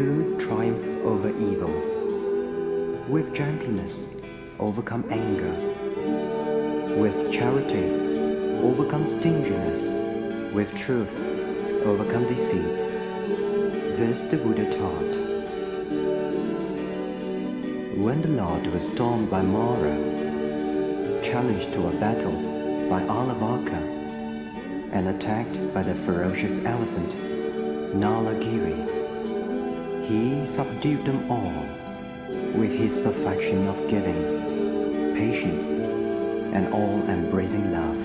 good triumph over evil. With gentleness, overcome anger. With charity, overcome stinginess. With truth, overcome deceit. This the Buddha taught. When the Lord was stormed by Mara, challenged to a battle by 𝓷𝓲𝓲𝓪, and attacked by the ferocious elephant, 𝓚𝓞𝓏𝓪, he subdued them all with his perfection of giving, patience, and all-embracing love.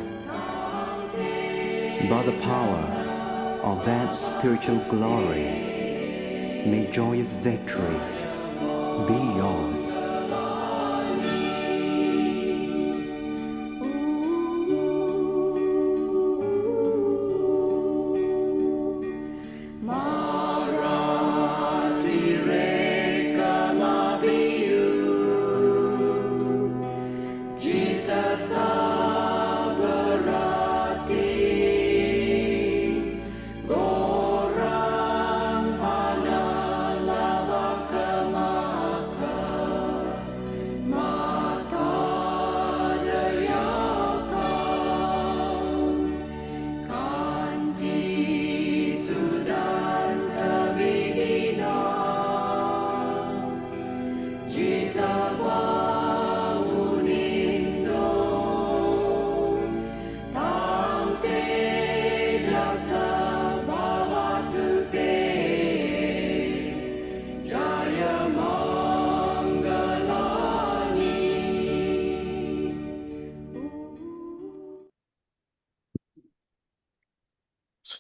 By the power of that spiritual glory, may joyous victory be yours.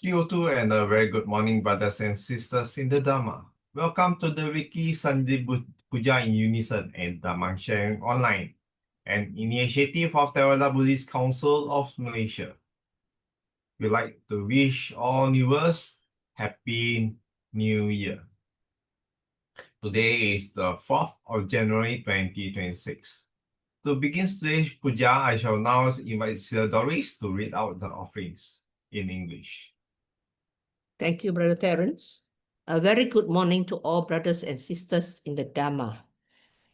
𝓤𝓾𝓷𝓲𝓼 and a very good morning, brothers and sisters in the Dhamma. Welcome to the weekly Sunday Pūjā in Unison and Dhamma sharing online, an initiative of the Garuda Buddhist Council of Malaysia. We'd like to wish all viewers Happy New Year. Today is the 4th of January 2026. To begin today's puja, I shall now invite Sister Doris to read out the offerings in English. Thank you, Brother Terence. A very good morning to all brothers and sisters in the Dhamma.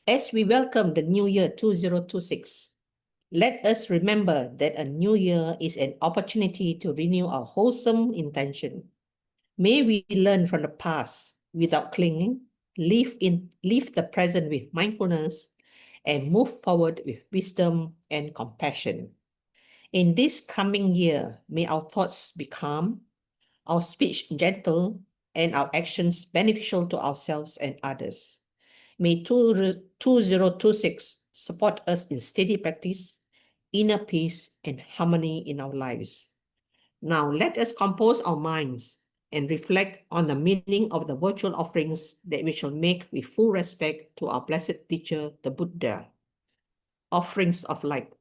As we welcome the new year 2026, let us remember that a new year is an opportunity to renew our wholesome intention. May we learn from the past without clinging, live the present with mindfulness, and move forward with wisdom and compassion. In this coming year, may our thoughts be calm, our speech gentle, and our actions beneficial to ourselves and others. May 2026 support us in steady practice, inner peace, and harmony in our lives. Now let us compose our minds and reflect on the meaning of the virtual offerings that we shall make with full respect to our blessed teacher, the Buddha. Offerings of light.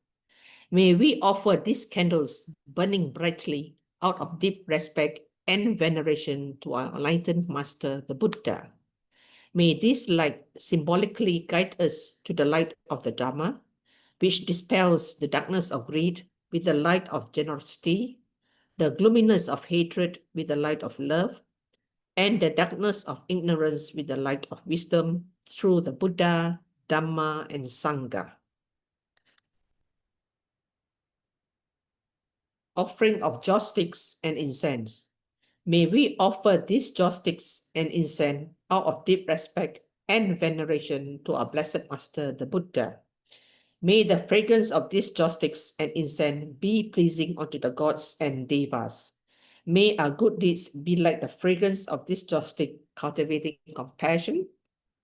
May we offer these candles burning brightly out of deep respect and veneration to our enlightened master, the Buddha. May this light symbolically guide us to the light of the Dhamma, which dispels the darkness of greed with the light of generosity, the gloominess of hatred with the light of love, and the darkness of ignorance with the light of wisdom through the Buddha, Dhamma, and Sangha. Offering of joss sticks and incense. May we offer these joss sticks and incense out of deep respect and veneration to our blessed master, the Buddha. May the fragrance of these joss sticks and incense be pleasing unto the gods and devas. May our good deeds be like the fragrance of this joss stick, cultivating compassion,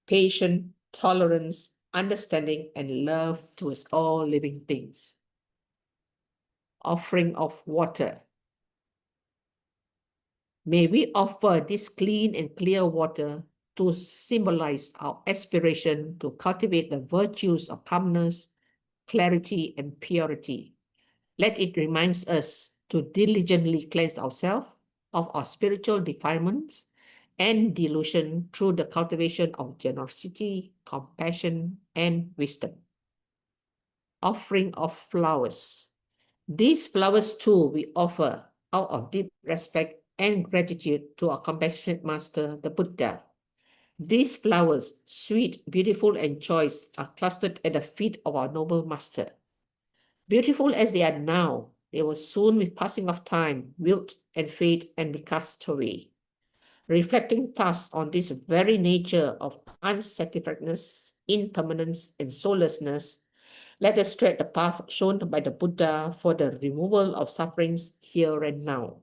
patience, tolerance, understanding, and love towards all living things. Offering of water. May we offer this clean and clear water to symbolize our aspiration to cultivate the virtues of calmness, clarity, and purity. Let it remind us to diligently cleanse ourselves of our spiritual defilements and delusion through the cultivation of generosity, compassion, and wisdom. Offering of flowers. These flowers too we offer out of deep respect and gratitude to our compassionate master, the Buddha. These flowers, sweet, beautiful, and choice, are clustered at the feet of our noble master. Beautiful as they are now, they will soon, with passing of time, wilt and fade and be cast away. Reflecting thus on this very nature of unsatisfiedness, impermanence, and soullessness, let us tread the path shown by the Buddha for the removal of sufferings here and now.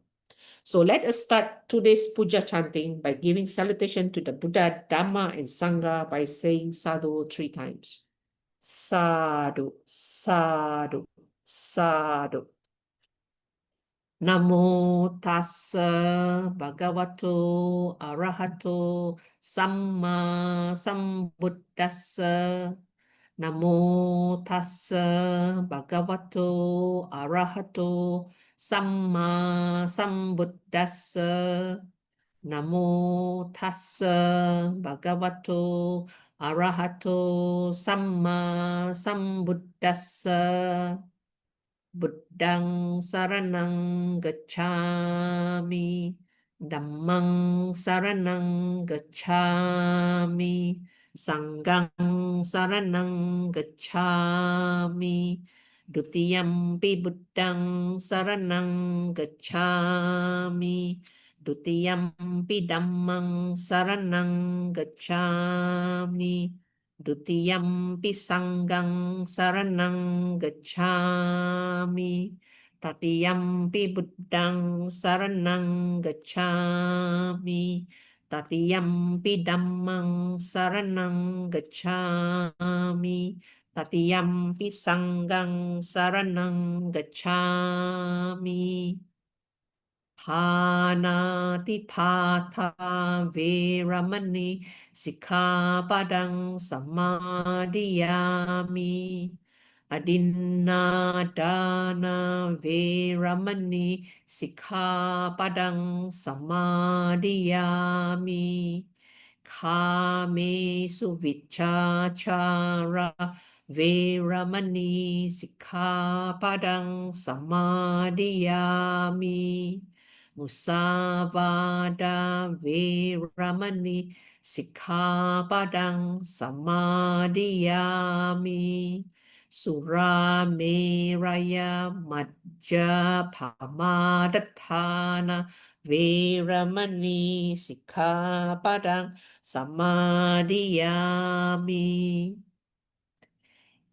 So let us start today's puja chanting by giving salutation to the Buddha, Dhamma, and Sangha by saying sadhu 3 times. Sadhu, sadhu, sadhu. Namo tassa bhagavato arahato samma sambuddhassa. Namo tassa bhagavato arahato samma sambuddhassa. Namo tassa bhagavato arahato samma sambuddhassa. Buddhang saranang gacchami, Dhammang saranang gacchami, Sanghang saranang gacchami, Dutiyampi Buddhang saranang gacchami, Dutiyampi Dhammang saranang gacchami, Dutiyampi Sanghang saranang gacchami, Tatiyampi Buddhang saranang gacchami, Tatiyampi Dhammang saranang gacchami, Tatiyampi Sanghang saranang gacchami. Panati Pata Veramani Sikkhapadang Samadhiyami. Adinadana Veramani Sikkhapadang Samadhiyami. Kame Suvichachara Veramani Sikkhapadang Samadhiyami. Musavada Veramani Sikkhapadang Samadhiyami. Sura Meraya Majja Pamadatthana Veramani Sikkhapadang Samadhiyami.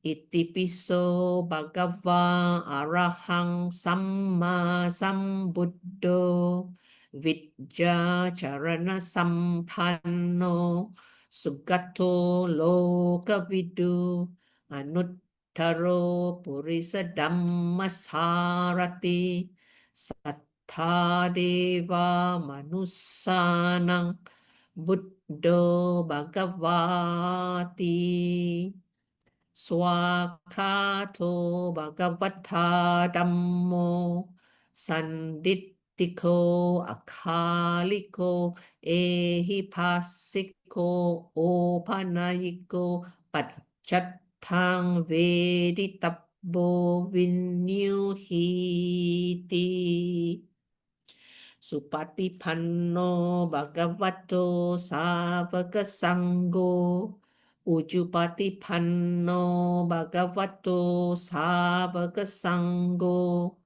Itipiso bhagava arahang samma sambuddho vidya charana sampanno sugato lokavidu anuttaro purisa dhammasarati sattha deva manussanang buddho bhagavati. Swakato Bhagavata Dhammo Sandittiko Akaliko Ehipassiko Opanayiko Pacchatthang Veditabbo Vinyuhiti. Supatipanno Bhagavato Savaka Sangho Ujupatipanno Bhagavato Savaka Sangho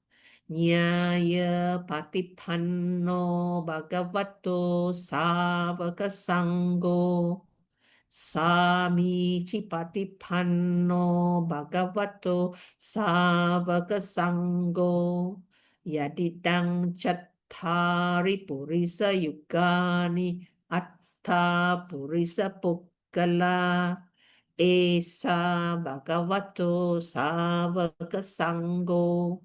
Nyaya Patipanno Bhagavato Savaka Sangho Samici Patipanno Bhagavato Savaka Sangho Yadidang Chattari Purisa Yugani Atta Purisa Pukkala Esa Bhagavato Savaka Sangho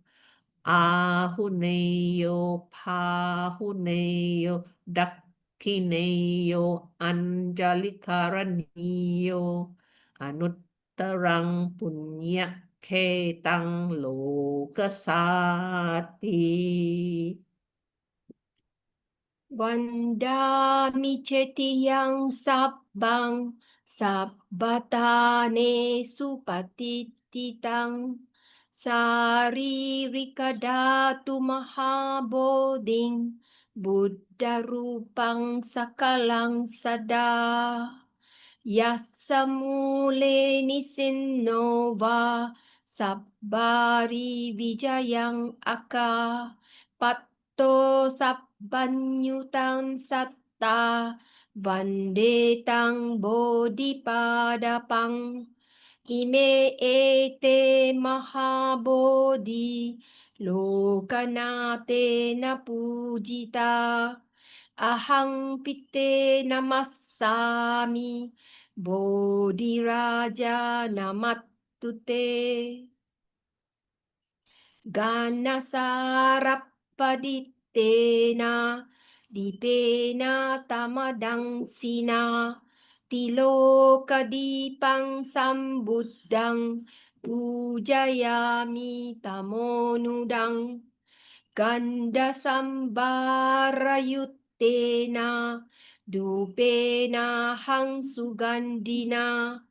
Ahuneyo Pahuneyo Dakhineyo Anjalikaraniyo Anuttarang Punya Ketang Lokasati. Vandami cetiyang sabbang sabbatane supatititang saririkadatu mahaboding Buddha rupang sakalang sada. Yasamule nisinova sabbari wijayang aka patto sabbanyutan satta vandetang bodhipadapang ime ete mahabodhi lokanate na pujita ahang pite namassami Bodhi Raja Namattute Ganasarappaditena Dipena Tamadang Sina Tilokadipang Sambuddhang Pujayami Tamonudang Ganda Sambarayuttena Dupena Hang Sugandina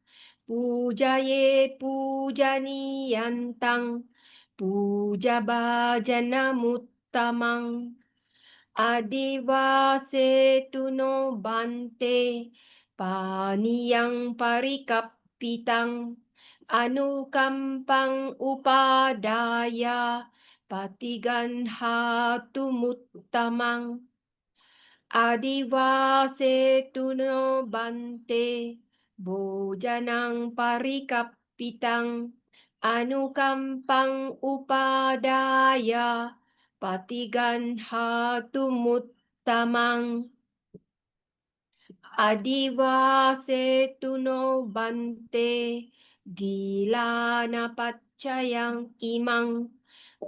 Pujaye Pujaniyantang Puja Bhajana Muttamang Adivase Tuno Bante Paniyang Parikappitang Anukampang Upadaya Patiganhatu Muttamang Adivase Tuno Bante Bojanang Parikappitang Anukampang Upadaya Patiganhatu Muttamang Adivase Tuno Bante Gilana Paccayang Imang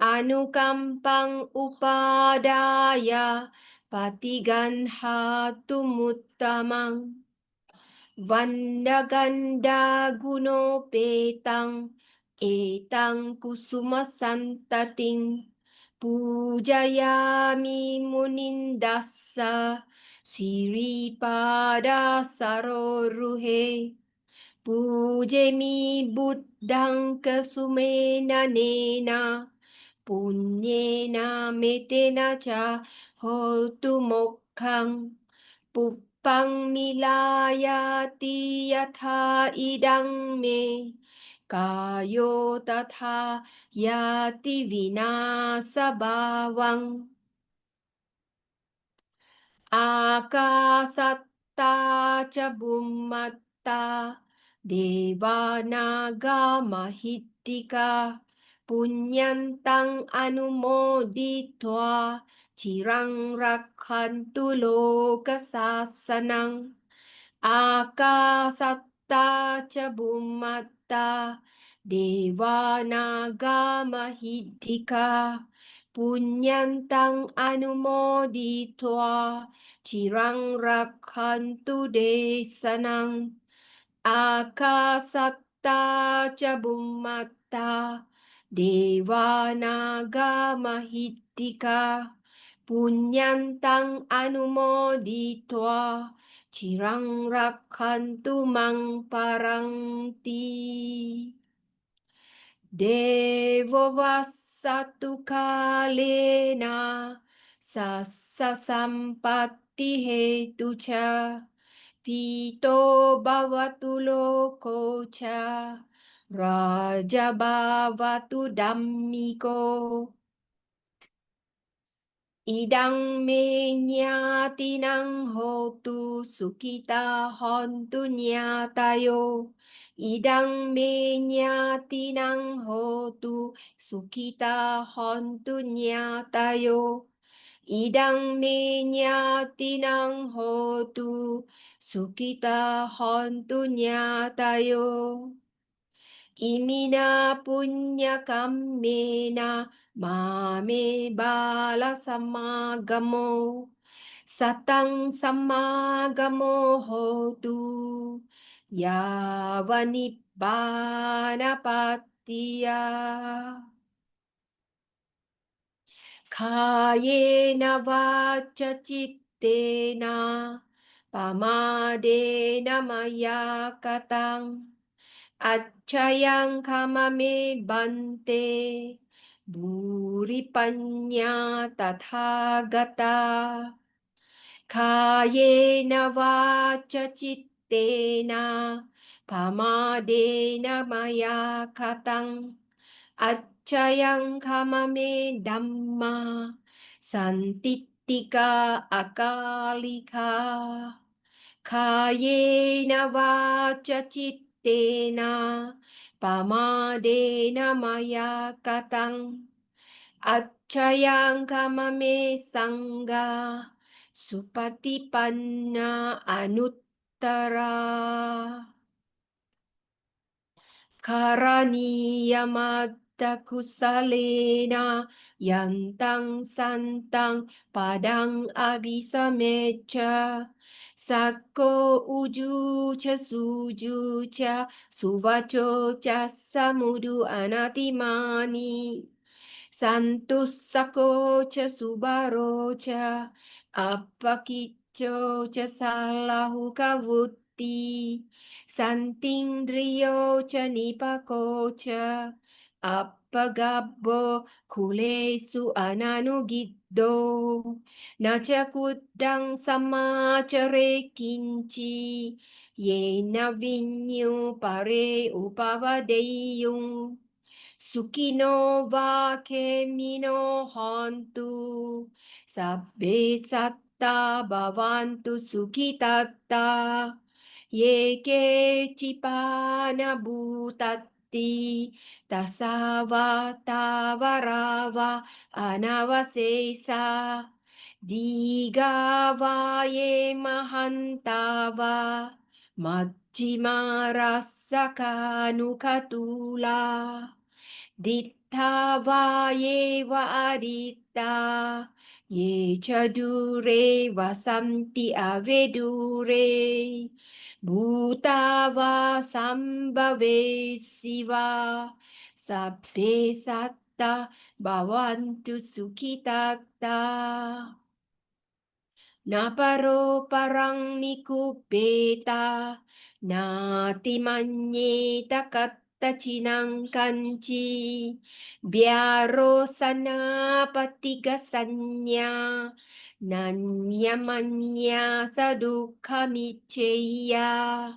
Anukampang Upadaya Patiganhatu Muttamang Vandaganda Gunopetang Etang Kusuma Santating Pujayami Munindassa Siripada Saroruhe Pujemi Buddhang Kasumena Nena Punyena Metena Cha Hotu Mokkang Puppang Milayati Yatha Idang Me Kayo Tatha Yati Vinasa Bhavang Akasatta Cha Bhummatta Deva Naga Mahittika Punyantang Anumoditva Cirang Rakhantu Loka Sasanang Akasatta Cha Bhummatta Deva Naga Mahittika Punyantang Anumoditva Cirang Rakhantu Desanang Akasatta Cha Bhummatta Deva Naga Mahittika Punyantang Anumoditva Cirang Rakhantu Mang Parangti Devo Vassatu Kalena Sassa Sampatti Hetucha Pito Bhavatu Lokocha Raja Bhavatu Dhammiko Idang me nyatinang hotu sukita hontu nyatayo. Idang me nyatinang hotu sukita hontu nyatayo. Idang me nyatinang hotu sukita hontu nyatayo. Imina punya kammena mame bala samagamo satang samagamo hotu yavanibbana patiya kayena vaca cittena pamadena maya katang Acayang kamame bante Bhuripanya Tathagata Kayena Vacha Chittena Pamadena Maya Katang Acchayang Kamame Dhamma Santittika Akalika Kayena Vacha Chittena Pamadena Maya Katang Acchayang Kamame Sangha Supatipanna Anuttara Karaniyamadda kusalena yantang santang padang abisamecha sakko uju cha suju cha suvacho cha samudu anatimani santussako cha subaro cha appakicco cha salahu kavutti Santindriyo cha nipako cha appagabbo kulesu ananugiddo nacha kuddang samacare kinci yena vinyu pare upavadeyung Sukino va kemino hontu sabbe satta bhavantu sukhitatta Yeke cipana bhutatti tasava tavarava anavasesa digava ye mahantava majjima rasaka nukatula dittava ye va aditta ye chadure vasanti avedure Bhutava sambhave siva sabbe satta bhavantu sukhitatta Naparo parang nikupeta nati manyeta katta cinang kanci biaro sana patigasanya nanyamanya sadukha miceya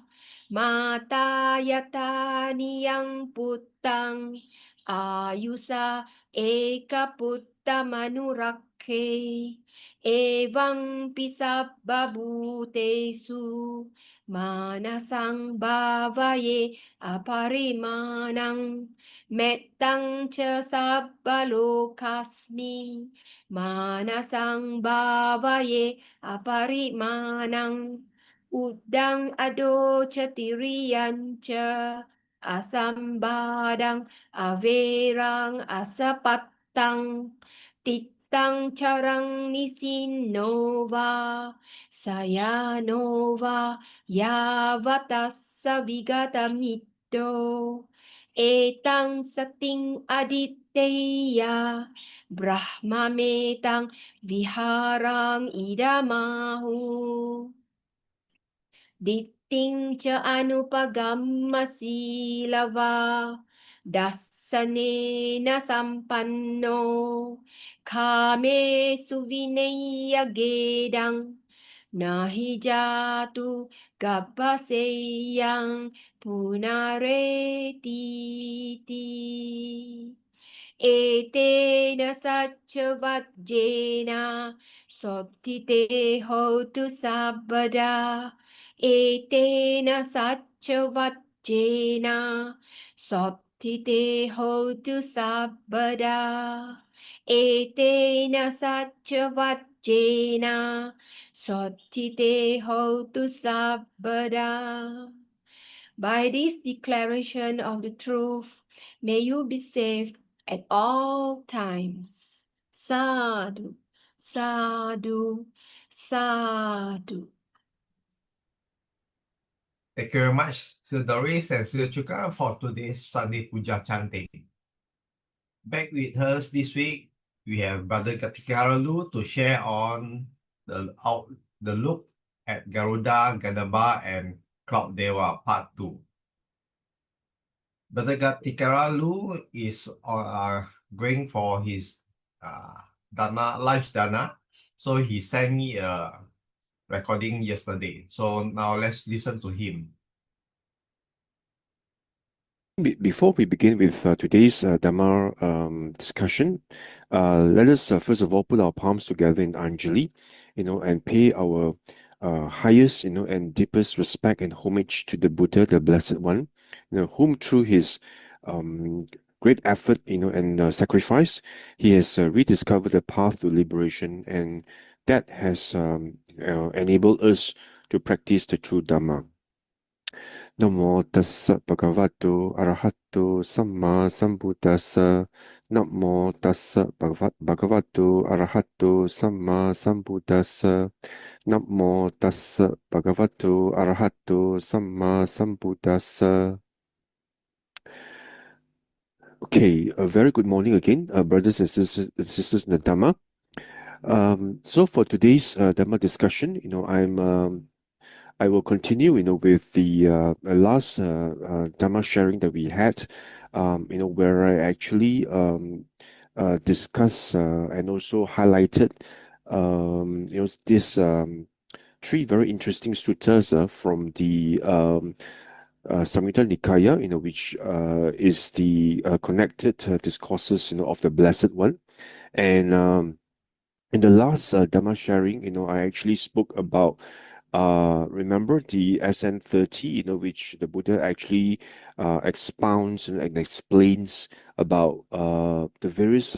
mata yata niyang putang ayusa eka putta manurakhe Evang pisabbabutesu manasang bhavaye aparimanang mettang cha sabbalokasmi manasang bhavaye aparimanang uddang ado cha tiriyan cha asambadang averang asapattang Tang charang nisinova sayanova yavatassa vigatamito etang sating aditteya brahmametang viharang idamahu Ditting cha anupagamma silava dassane na sampanno kame suvinaya gedang nahi jatu gabbaseyang punareti Etena saccavajjena sottite hotu sabbada Etena saccavajjena sottite hotu sabbada Etena saccavajjena sottite hotu sabbada By this declaration of the truth, may you be safe at all times. Sadhu, sadhu, sadhu. Thank you very much, 𝓤𝓷𝓷 and 𝓤𝓾𝓷𝓭𝓪 for today's Sunday Pūjā chanting. Back with us this week, we have Brother Ghatikara Loo to share on the look at Garuda, Gandhabba, and Deva Part 2. Brother Ghatikara Loo is going for his live Dana. So he sent me a recording yesterday. So now let's listen to him. Before we begin with today's Dhamma discussion, let us first of all put our palms together in Anjali, and pay our highest, and deepest respect and homage to the Buddha, the Blessed One, whom through his great effort, and sacrifice, he has rediscovered the path to liberation, and that has enabled us to practice the true Dhamma. Namo tassa bhagavato arahato samma sambuddhassa. Namo tassa bhagavato arahato samma sambuddhassa. Namo tassa bhagavato arahato samma sambuddhassa. Okay, a very good morning again, brothers and sisters in the Dhamma. So for today's Dhamma discussion, I will continue, with the last Dhamma sharing that we had, where I actually discussed and also highlighted, this three very interesting suttas from the Samyutta Nikaya, which is the connected discourses, of the Blessed One. And in the last Dhamma sharing, I actually spoke about remember the 𝓤𝓾𝓷𝓷, which the Buddha actually expounds and explains about the various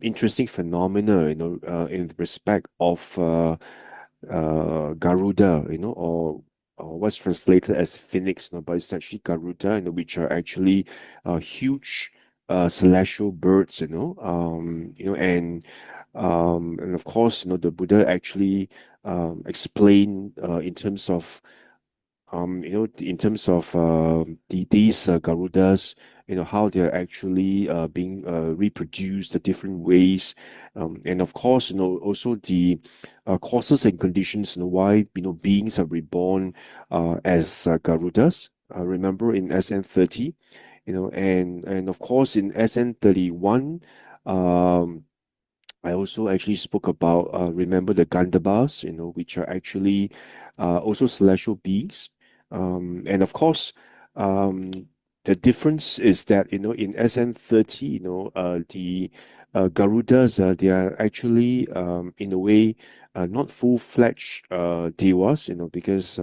interesting phenomena, in respect of Garuda, or what's translated as phoenix, but it's actually Garuda, which are actually huge celestial birds, and of course, the Buddha actually explain in terms of these Garudas, how they're actually being reproduced the different ways, and of course, also the causes and conditions, why beings are reborn as Garudas. Remember in 𝓤𝓾𝓷𝓷, and of course in 𝓤𝓾𝓷𝓷, I also actually spoke about remember the Gandhabbas, which are actually also celestial beings, and of course, the difference is that in 𝓤𝓾𝓷𝓷, the Garudas, they are actually in a way not full-fledged devas, because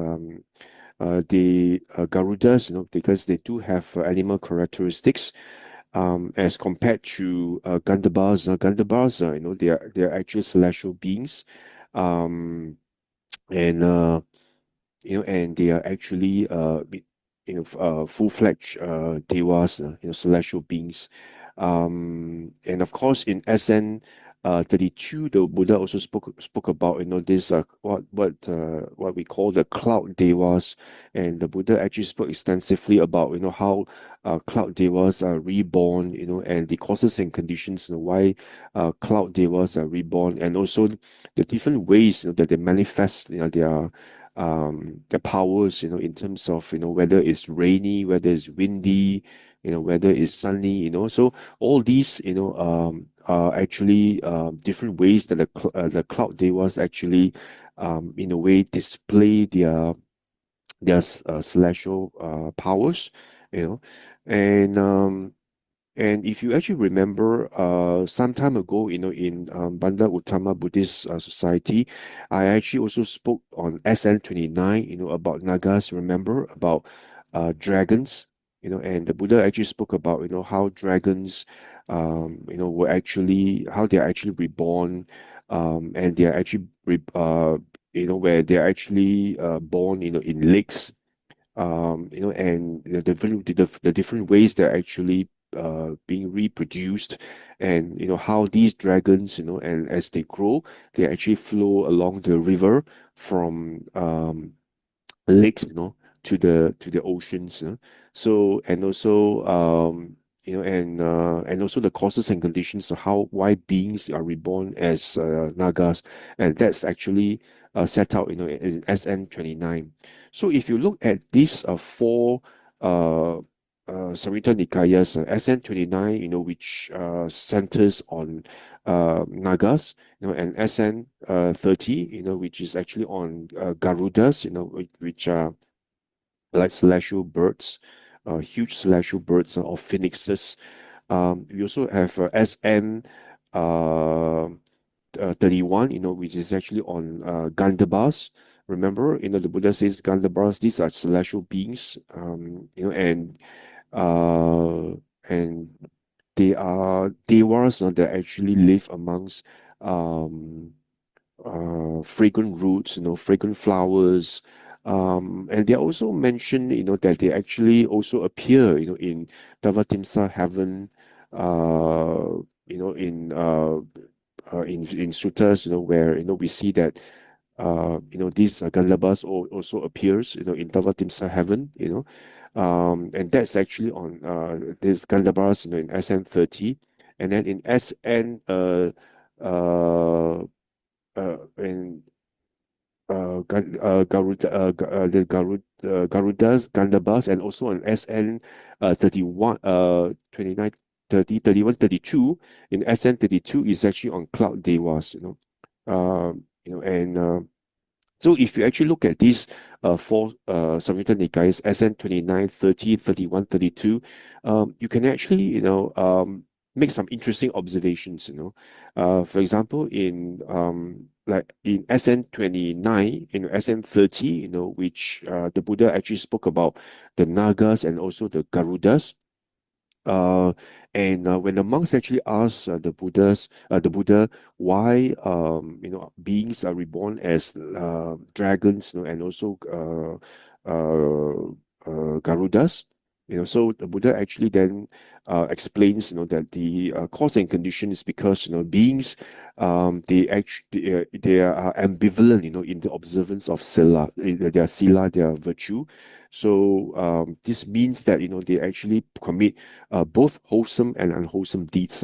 the Garudas, because they do have animal characteristics, as compared to Gandhabbas. Gandhabbas, they are actually celestial beings, and and they are actually full-fledged devas, celestial beings. And of course, in 𝓤𝓾𝓷𝓷, the Buddha also spoke about this what we call the cloud devas, and the Buddha actually spoke extensively about how cloud devas are reborn, and the causes and conditions, why cloud devas are reborn, and also the different ways that they manifest their powers, in terms of whether it's rainy, whether it's windy, whether it's sunny, so all these are actually different ways that the cloud devas actually in a way display their celestial powers, and if you actually remember, some time ago, in Banda Uttama Buddhist Society, I actually also spoke on SN29, about Nagas, remember, about dragons, and the Buddha actually spoke about, how dragons, were actually, how they're actually reborn, and they're actually, where they're actually born, in lakes, and the different ways they're actually being reproduced, and how these dragons, and as they grow, they actually flow along the river from lakes, to the oceans. So, and also and also the causes and conditions of why beings are reborn as Nagas, and that's actually set out, in SN29. So if you look at these four Samyutta Nikaya's SN29, which centers on Nagas, and SN30, which is actually on Garudas, which are like celestial birds, huge celestial birds or phoenixes. We also have SN 31, which is actually on Gandhabbas. Remember, the Buddha says Gandhabbas, these are celestial beings, uh, and they are devas that actually live amongst um, fragrant roots, fragrant flowers. And they also mentioned, that they actually also appear, in 𝓷𝓷𝓷𝓷 heaven, in suttas, where we see that these Gandhabas also appears, in 𝓷𝓷𝓷𝓷 heaven, and that's actually on this Gandhabas, in SN30, and then in SN in Garuda, Garudas, Gandhabas, and also on SN 31, 29, 30, 31, 32. In SN 32 is actually on cloud devas, and so if you actually look at these four Samyutta Nikayas, SN 29, 30, 31, 32, you can actually, make some interesting observations, For example, in like in SN 29, SN 30, which the Buddha actually spoke about the Nagas and also the Garudas. And when the monks actually asked the Buddha why beings are reborn as dragons, and also Garudas, so the Buddha actually then explains, that the cause and condition is because beings they actually they are ambivalent, in the observance of sila, their virtue. So this means that they actually commit both wholesome and unwholesome deeds.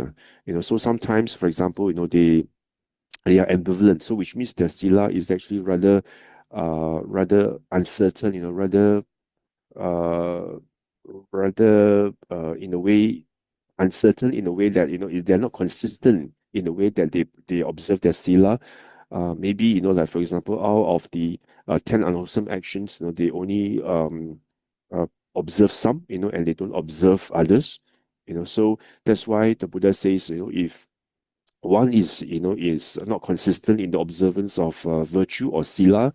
So sometimes, for example, they are ambivalent. So which means their sila is actually rather uncertain. Uh, in a way uncertain, in a way that if they're not consistent in the way that they observe their sila. Maybe like for example, out of the 10 unwholesome actions, they only uh, observe some, and they don't observe others. So that's why the Buddha says, if one is not consistent in the observance of virtue or sila,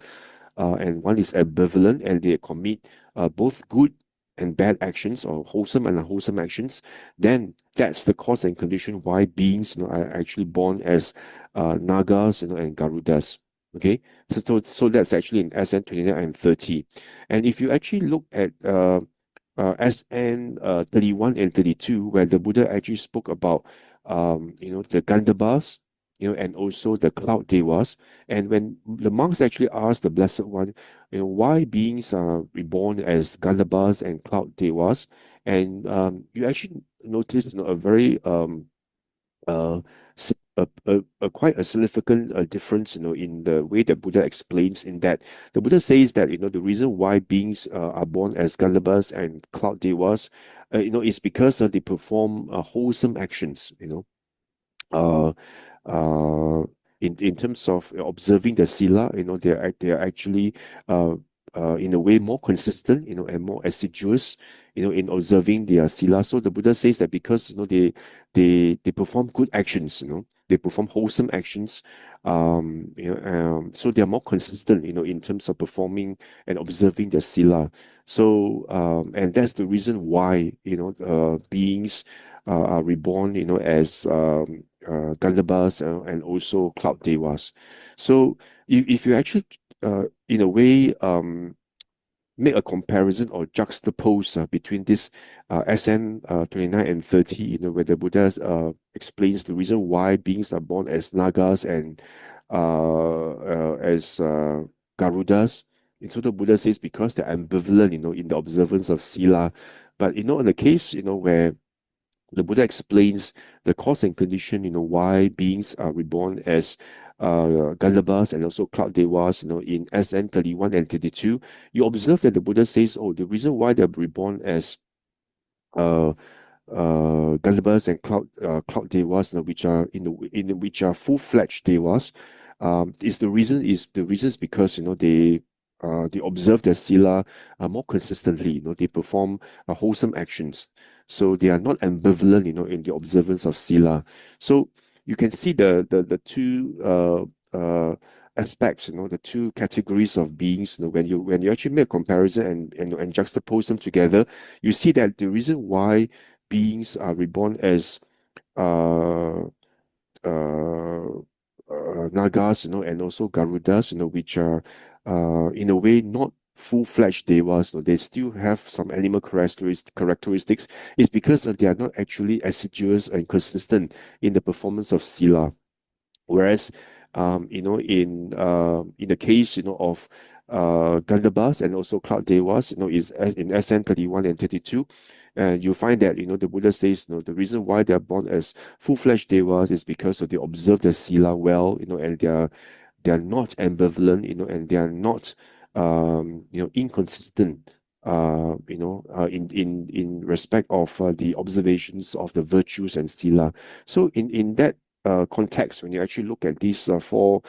and one is ambivalent and they commit both good and bad actions, or wholesome and unwholesome actions, then that's the cause and condition why beings are actually born as Nagas, and Garudas. Okay, so that's actually in SN 29 and 30. And if you actually look at SN 31 and 32, where the Buddha actually spoke about the Gandhabas, and also the cloud devas. And when the monks actually asked the Blessed One, why beings are reborn as Gandhabas and cloud devas, and you actually notice, a very uh, quite a significant difference, in the way that Buddha explains, in that the Buddha says that, the reason why beings are born as Gandhabas and cloud devas, is because they perform wholesome actions, uh, uh, in terms of observing the sila, they are actually in a way more consistent, and more assiduous, in observing their sila. So the Buddha says that because they perform good actions, they perform wholesome actions, so they are more consistent, in terms of performing and observing their sila. So and that's the reason why beings are reborn, as Gandhabas, and also cloud devas. So if you actually in a way make a comparison or juxtapose between this SN 29 and 30, where the Buddha explains the reason why beings are born as Nagas and as Garudas. And so the Buddha says because they're ambivalent, in the observance of sila. But in the case, where the Buddha explains the cause and condition, why beings are reborn as Gandhabas and also cloud devas, in SN 31 and 32. You observe that the Buddha says, oh, the reason why they're reborn as Gandhabbas and 𝓷𝓷𝓷𝓷, which are which are full-fledged devas. The reason is because they observe their sila more consistently. They perform wholesome actions, so they are not ambivalent. In the observance of sila. So you can see the two aspects. The two categories of beings. When you actually make a comparison and juxtapose them together, you see that the reason why beings are reborn as uh, Nagas, and also Garudas, which are in a way not full-fledged devas. They still have some animal characteristics. It's because they are not actually assiduous and consistent in the performance of sila. Whereas, in the case, of Gandhabbas and also 𝓷𝓷𝓷𝓷, is as in SN 31 and 32, and you find that the Buddha says, the reason why they are born as full-fledged devas is because they observe the sila well, and they are not ambivalent, and they are not inconsistent. In respect of the observations of the virtues and sila. So in that context, when you actually look at these four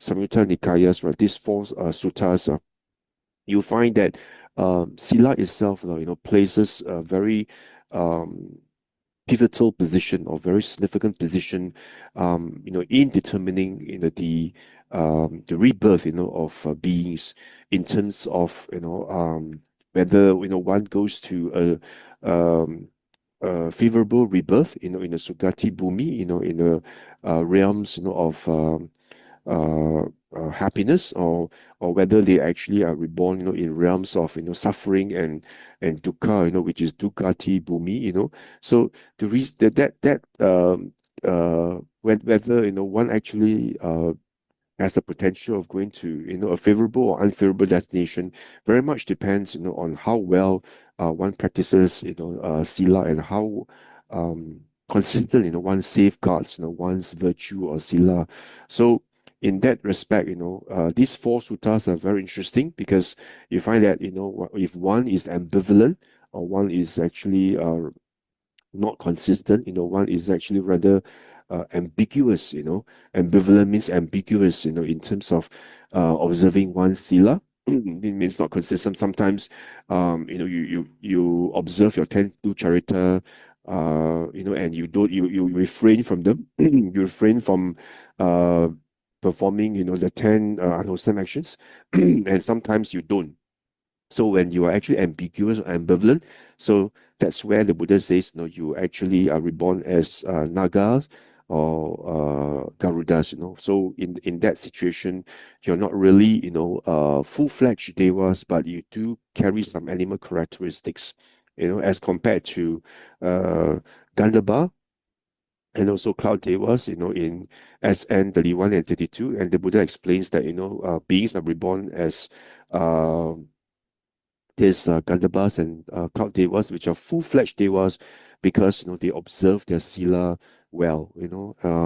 Samyutta Nikayas, right, these four suttas, you find that sila itself, places a very pivotal position or very significant position, in determining, the rebirth, of beings in terms of, whether, one goes to a favorable rebirth, in a Sugati Bhumi, in the realms, of happiness, or whether they actually are reborn, in realms of suffering and dukkha, which is dukkati bhumi. So the reason that whether one actually has the potential of going to a favorable or unfavorable destination very much depends on how well one practices sila, and how consistent one safeguards one's virtue or sila. So in that respect, these four suttas are very interesting, because you find that if one is ambivalent, or one is actually not consistent, one is actually rather ambiguous. Ambivalent means ambiguous, in terms of observing one sila. It means not consistent. Sometimes, you observe your 10 charita, and you refrain from them. You refrain from performing, the 10 unwholesome actions, and sometimes you don't. So when you are actually ambiguous or ambivalent, so that's where the Buddha says, you actually are reborn as Nagas or Garudas. So in that situation, you're not really, full-fledged devas, but you do carry some animal characteristics, as compared to Gandhabba and also 𝓷𝓷𝓷𝓷, in SN 31 and 32. And the Buddha explains that, beings are reborn as these Gandhabbas and 𝓷𝓷𝓷𝓷, which are full-fledged devas, because they observe their sila well,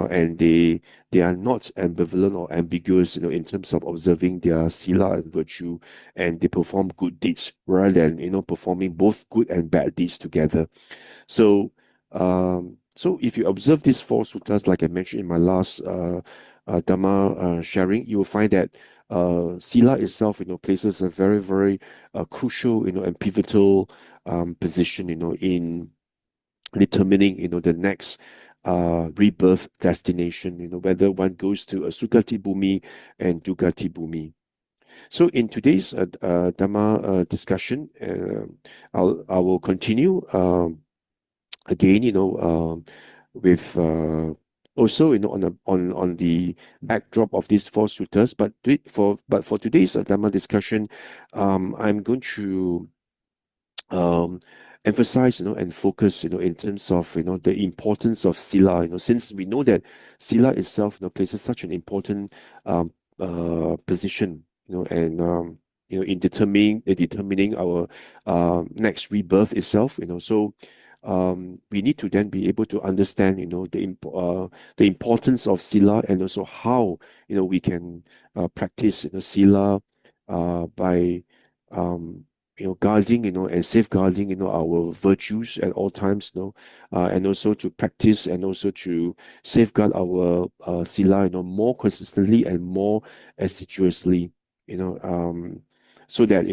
and they are not ambivalent or ambiguous, in terms of observing their sila and virtue, and they perform good deeds rather than performing both good and bad deeds together. So if you observe these four suttas, like I mentioned in my last Dhamma sharing, you will find that sila itself, places a very, very crucial, and pivotal position, in determining, the next rebirth destination, whether one goes to a Sugati Bhumi and Dukkati Bhumi. So in today's Dhamma discussion, I will continue again, with also, on the backdrop of these four suttas. But for today's Dhamma discussion, I'm going to emphasize, and focus, in terms of, the importance of sila. Since we know that sila itself, places such an important position, and in determining our next rebirth itself. So we need to then be able to understand, the importance of sila, and also how we can practice sila by guarding, and safeguarding, our virtues at all times, and also to practice and also to safeguard our sila, more consistently and more assiduously, so that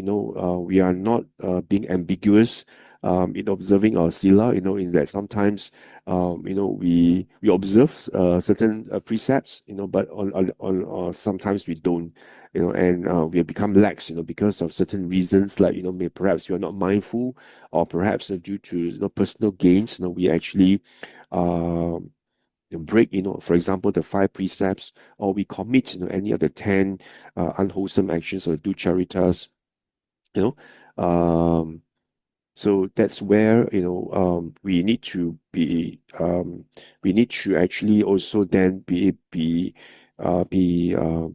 we are not being ambiguous in observing our sila, in that sometimes we observe certain precepts, but on sometimes we don't, and we have become lax, because of certain reasons, like perhaps we are not mindful, or perhaps due to personal gains, we actually break, for example, the 5 precepts, or we commit, any of the 10 unwholesome actions or ducharitas, so that's where we need to actually also then be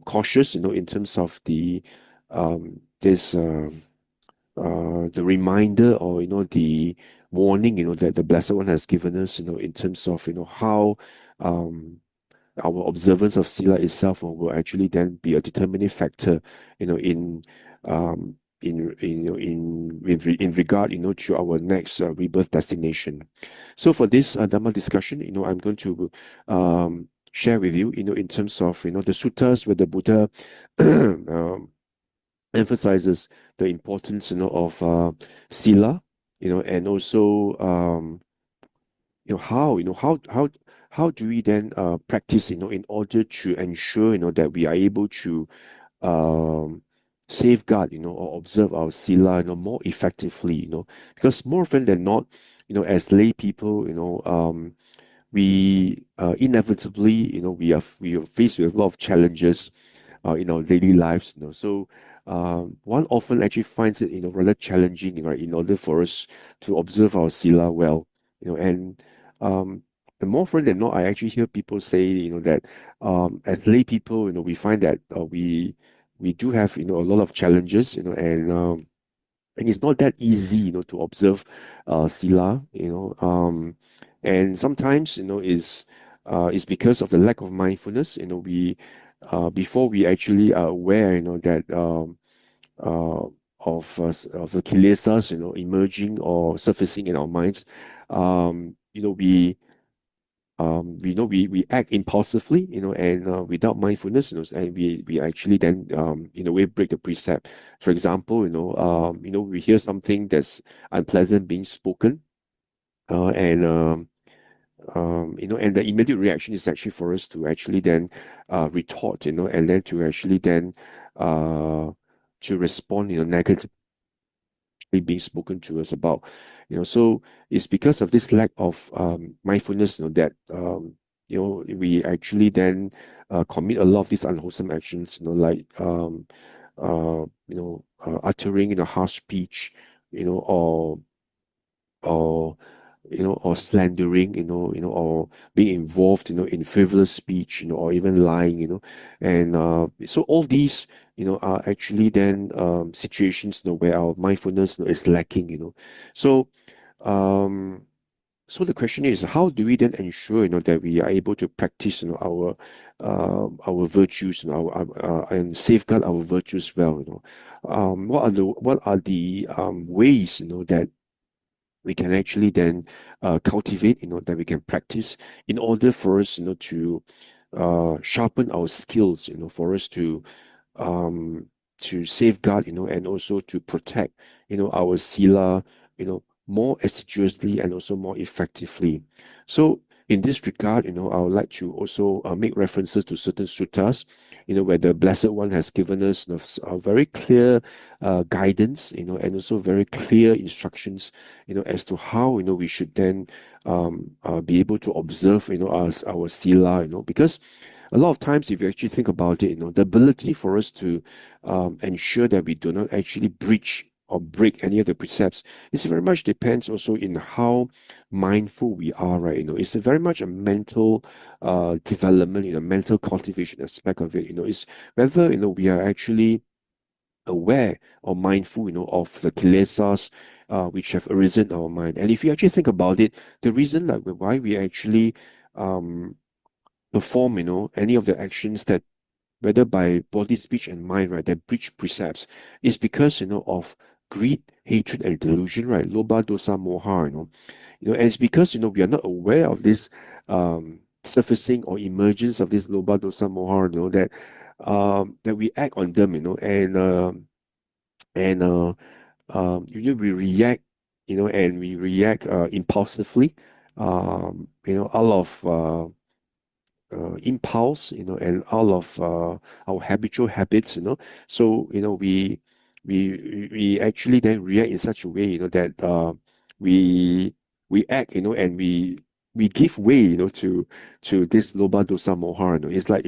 cautious, in terms of the this the reminder, or the warning, that the Blessed One has given us, in terms of how our observance of sila itself will actually then be a determining factor, in regard, to our next rebirth destination. So for this Dhamma discussion, I'm going to share with you, in terms of the suttas where the Buddha emphasizes the importance, of sila, and also how do we then practice, in order to ensure, that we are able to safeguard, or observe our sila, more effectively, because more often than not, as lay people, we inevitably, we are faced with a lot of challenges in our daily lives, so one often actually finds it, rather challenging, in order for us to observe our sila well, and more often than not, I actually hear people say, that as lay people, we find that we do have, a lot of challenges, and it's not that easy, to observe sila, and sometimes, is because of the lack of mindfulness, we before we actually are aware, that of the kilesas, emerging or surfacing in our minds, we act impulsively, and without mindfulness, and we actually then in a way break the precept. For example, we hear something that's unpleasant being spoken, and and the immediate reaction is actually for us to actually then retort, and then to actually then to respond, negatively being spoken to us about, so it's because of this lack of mindfulness, that we actually then commit a lot of these unwholesome actions, like uttering, harsh speech, or or or slandering, or being involved, in frivolous speech, or even lying, and so all these, are actually then situations, where our mindfulness, is lacking, so so the question is, how do we then ensure, that we are able to practice, our virtues, and safeguard our virtues well, what are the ways, that we can actually then cultivate, that we can practice in order for us, to sharpen our skills, for us to safeguard, and also to protect, our sila, more assiduously and also more effectively. So in this regard, I would like to also make references to certain suttas, where the Blessed One has given us a very clear guidance, and also very clear instructions, as to how, we should then be able to observe, our sila, because a lot of times, if you actually think about it, the ability for us to ensure that we do not actually breach or break any of the precepts, it very much depends also in how mindful we are, right? It's very much a mental development, mental cultivation aspect of it. It's whether we are actually aware or mindful, of the kilesas which have arisen in our mind. And if you actually think about it, the reason like why we actually perform, any of the actions that, whether by body, speech, and mind, right, that breach precepts, is because, of greed, hatred, and delusion, right? Lobha, dosa, moha, and it's because we are not aware of this surfacing or emergence of this lobha, dosa, moha, that we act on them, we react, and we react impulsively, out of impulse, and out of our habitual habits, So, we actually then react in such a way, that we we act, and we give way, to this lobha, dosa, moha. It's like,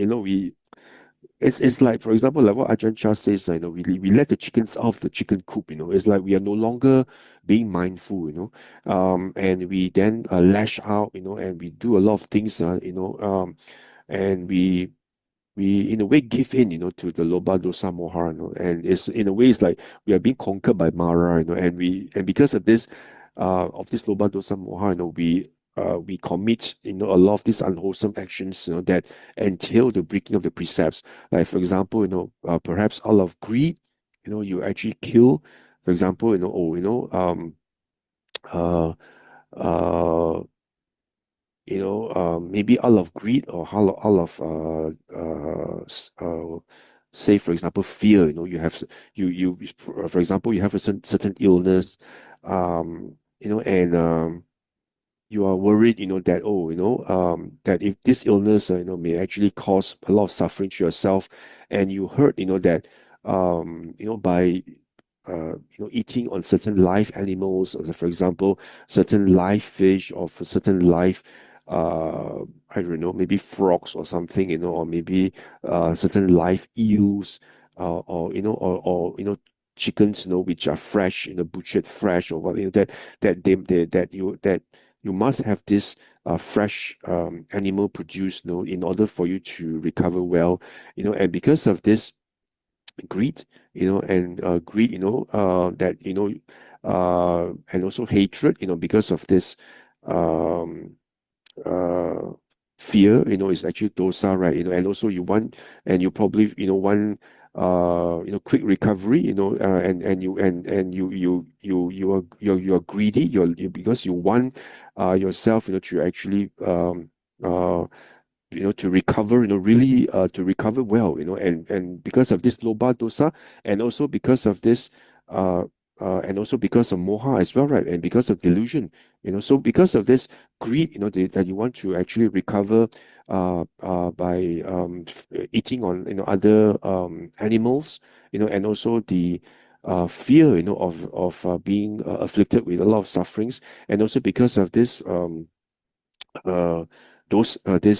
it's like, for example, like what Ajahn Chah says, we let the chickens out of the chicken coop, It's like we are no longer being mindful, and we then lash out, and we do a lot of things, and we in a way give in, to the lobha, dosa, moha, and it's in a way it's like we are being conquered by Mara, and because of this lobha, dosa, moha, we commit, a lot of these unwholesome actions, that entail the breaking of the precepts. Like, for example, perhaps out of greed, you actually kill, for example, uh, uh, maybe out of greed, or out of say, for example, fear. You have for example, you have a certain illness, and you are worried, that, that if this illness, may actually cause a lot of suffering to yourself, and you heard, that, by eating on certain live animals, for example, certain live fish, or for certain live, I don't know, maybe frogs or something, or maybe certain live eels, or chickens, which are fresh, butchered fresh, or what, that you must have this fresh animal produced, in order for you to recover well, and because of this greed, and greed, that, and also hatred, because of this um, uh, fear, is actually dosa, right? And also you want, and you probably, want, quick recovery, you are greedy, because you want yourself, to actually to recover, really to recover well, and because of this lobha, dosa, and also because of this and also because of moha as well, right? And because of delusion, so because of this greed, that you want to actually recover by eating on, other animals, and also the fear, of being afflicted with a lot of sufferings, and also because of this uh this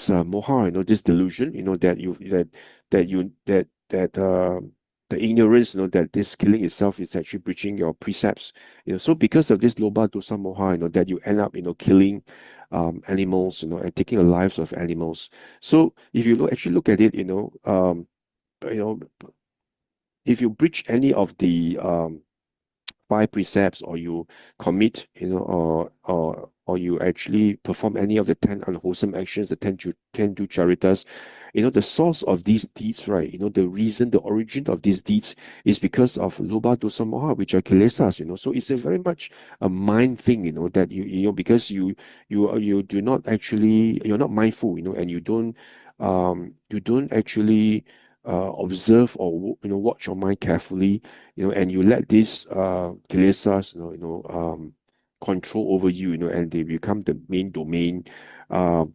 moha, this delusion, that the ignorance, that this killing itself is actually breaching your precepts, so because of this lobha, dosa, moha, that you end up, killing animals, and taking the lives of animals. So if you actually look at it, you know if you breach any of the five precepts, or you commit, or you actually perform any of the 10 unwholesome actions, the 10 ducharitas, the source of these deeds, right? The reason, the origin of these deeds is because of lobha, dosa, moha, which are kilesas, So it's a very much a mind thing, that because you do not actually, you're not mindful, and you don't actually observe, or watch your mind carefully, and you let these kilesas, control over you, and they become the main domain, uh,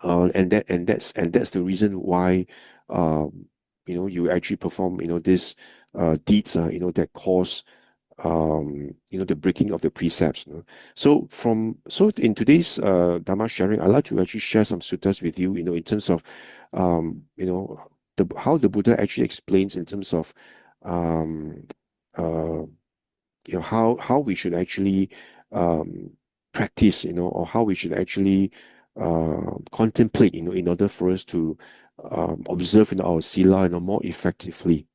and that's the reason why, you actually perform, this deeds, that cause, the breaking of the precepts. So in today's Dhamma sharing, I'd like to actually share some suttas with you, in terms of, how the Buddha actually explains in terms of, um, uh, how we should actually practice, or how we should actually contemplate, in order for us to observe, our sila, more effectively.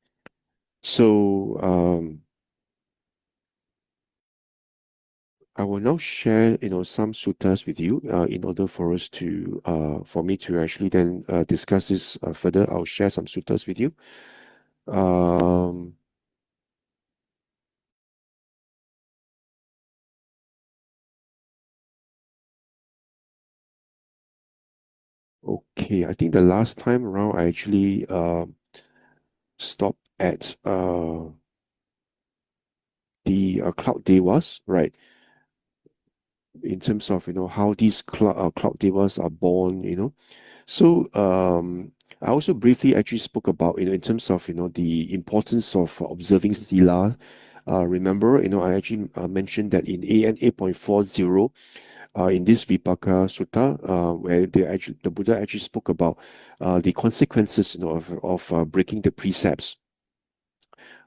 So I will now share, some suttas with you, in order for us to, for me to actually then discuss this further. I'll share some suttas with you. Okay, I think the last time around I actually stopped at the cloud devas, right? In terms of how these cloud devas are born, So I also briefly actually spoke about in terms of the importance of observing sila. Remember, I actually mentioned that in AN 8.40, in this Vipaka Sutta, where the Buddha actually spoke about the consequences, of breaking the precepts.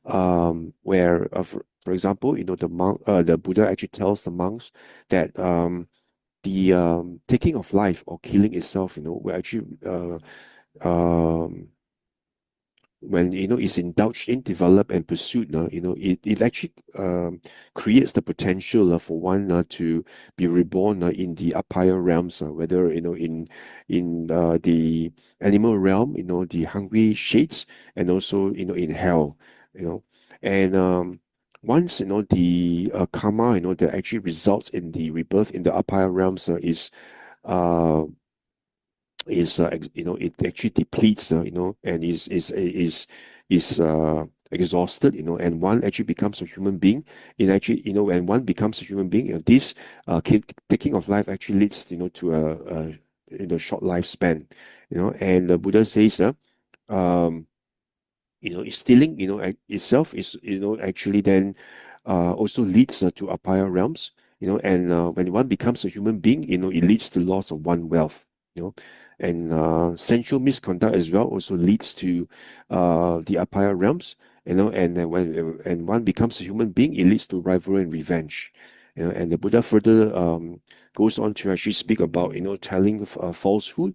Where, for example, the Buddha actually tells the monks that the taking of life or killing itself, will actually um, when is indulged in, developed and pursued, it actually creates the potential for one to be reborn in the up higher realms, whether in the animal realm, the hungry shades, and also in hell, and once the karma that actually results in the rebirth in the up higher realms uh, it actually depletes, and is exhausted, and one actually becomes a human being. It actually, when one becomes a human being, this taking of life actually leads, to short lifespan, and the Buddha says, um, stealing, itself is, actually then also leads to up higher realms, and when one becomes a human being, it leads to loss of one wealth, and sensual misconduct as well also leads to the up higher realms, and then when one becomes a human being, it leads to rivalry and revenge. And the Buddha further goes on to actually speak about, telling falsehood,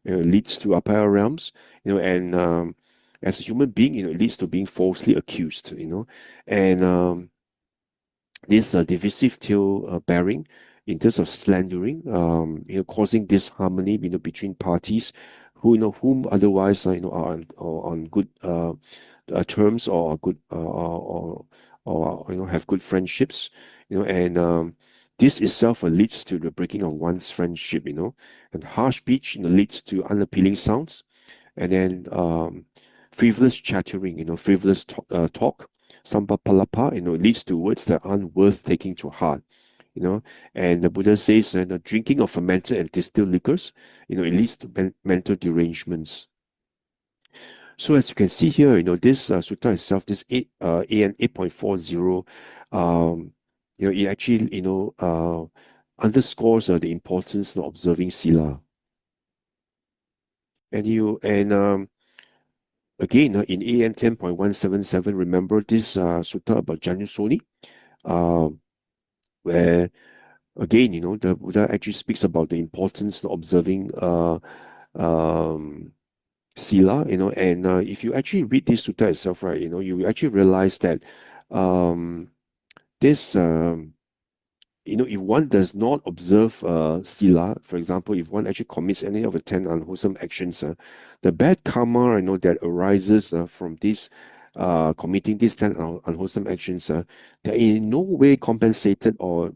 leads to up higher realms, and as a human being, it leads to being falsely accused, and this divisive tale bearing in terms of slandering, causing disharmony, between parties whom otherwise, are on good terms, or good or have good friendships, and this itself leads to the breaking of one's friendship, and harsh speech, leads to unappealing sounds, and then frivolous chattering, frivolous talk, sampapalapa, leads to words that aren't worth taking to heart, and the Buddha says, drinking of fermented and distilled liquors, it leads to mental derangements. So as you can see here, this sutta itself, this AN 8.40, it actually, underscores the importance of observing sila. And again, in AN 10.177, remember this sutta about Janusoni, where again, the Buddha actually speaks about the importance of observing sila, and if you actually read this sutta itself, right, you will actually realize that this if one does not observe sila, for example, if one actually commits any of the 10 unwholesome actions, the bad karma, that arises from this committing these 10 unwholesome actions, they're in no way compensated or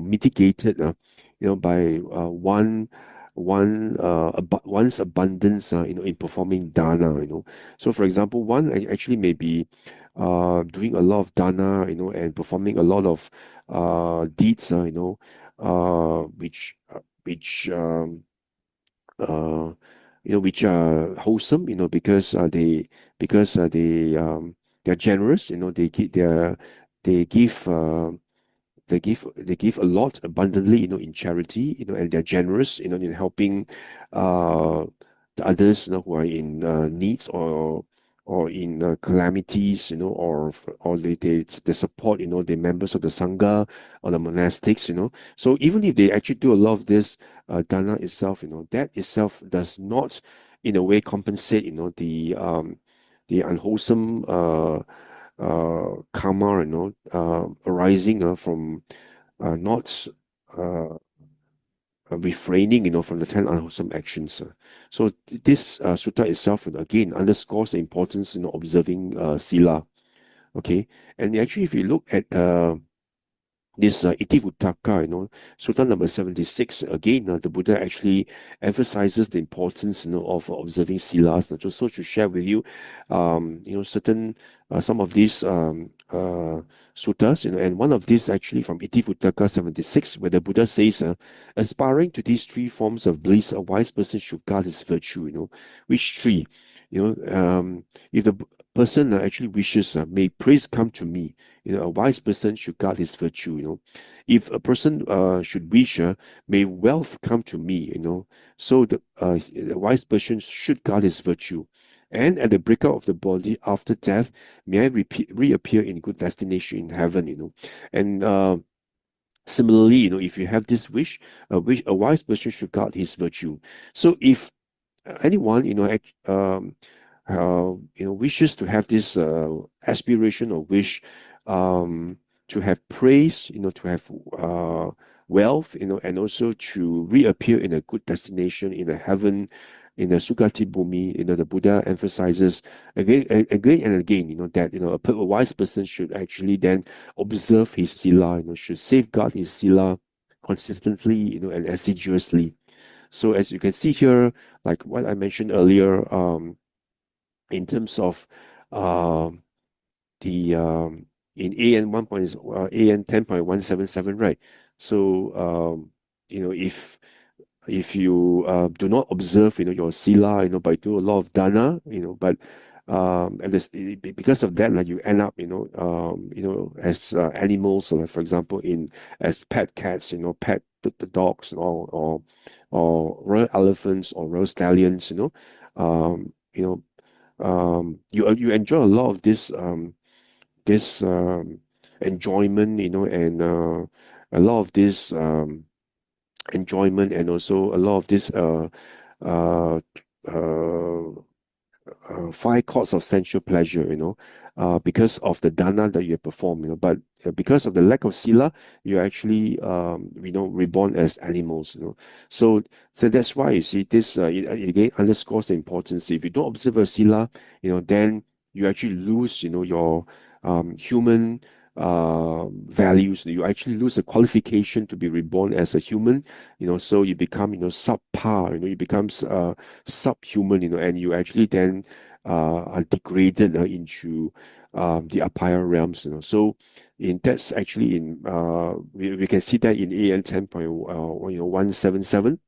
mitigated, by one's abundance, in performing dana. So, for example, one actually may be doing a lot of dana, and performing a lot of deeds, which which are wholesome, because they're generous, they give they give a lot abundantly, in charity, and they're generous, in helping the others, who are in needs, or in calamities, or they support, the members of the sangha or the monastics. So even if they actually do a lot of this dana itself, that itself does not in a way compensate, the unwholesome karma, arising from not refraining, from the 10 unwholesome actions. So this sutta itself, again, underscores the importance, observing sila. Okay, and actually, if you look at the this 𝓤𝓷𝓲𝓷𝓷, Sutta number 76, again, the Buddha actually emphasizes the importance, of observing silas. Just so to share with you, certain some of these suttas, and one of these actually from 𝓤𝓷𝓲𝓷 76, where the Buddha says, aspiring to these three forms of bliss, a wise person should guard his virtue. Which three? If the person actually wishes, may praise come to me. A wise person should guard his virtue. If a person should wish, may wealth come to me. So the wise person should guard his virtue. And at the breakout of the body after death, may I reappear in good destination in heaven. And similarly, if you have this wish, a wise person should guard his virtue. So if anyone, wishes to have this aspiration or wish to have praise, to have wealth, and also to reappear in a good destination in a heaven, in a Sukati Bhumi. The Buddha emphasizes again and again, that a wise person should actually then observe his sila, should safeguard his sila consistently, and assiduously. So as you can see here, like what I mentioned earlier, in terms of the in AN 10.177, right? So if you do not observe, your sila, but do a lot of dana, but and because of that, like you end up, as animals, like for example, as pet cats, pet the dogs, or royal elephants or royal stallions, you enjoy a lot of this enjoyment, and a lot of this enjoyment, and also a lot of this five chords of sensual pleasure, because of the dana that you have performed, but because of the lack of sila, you're actually, reborn as animals, So that's why you see this, it again underscores the importance. If you don't observe a sila, then you actually lose, your human values. You actually lose the qualification to be reborn as a human, so you become, subpar, you become subhuman, and you actually then are degraded into the upper realms, So that's actually we can see that in AN 10.177.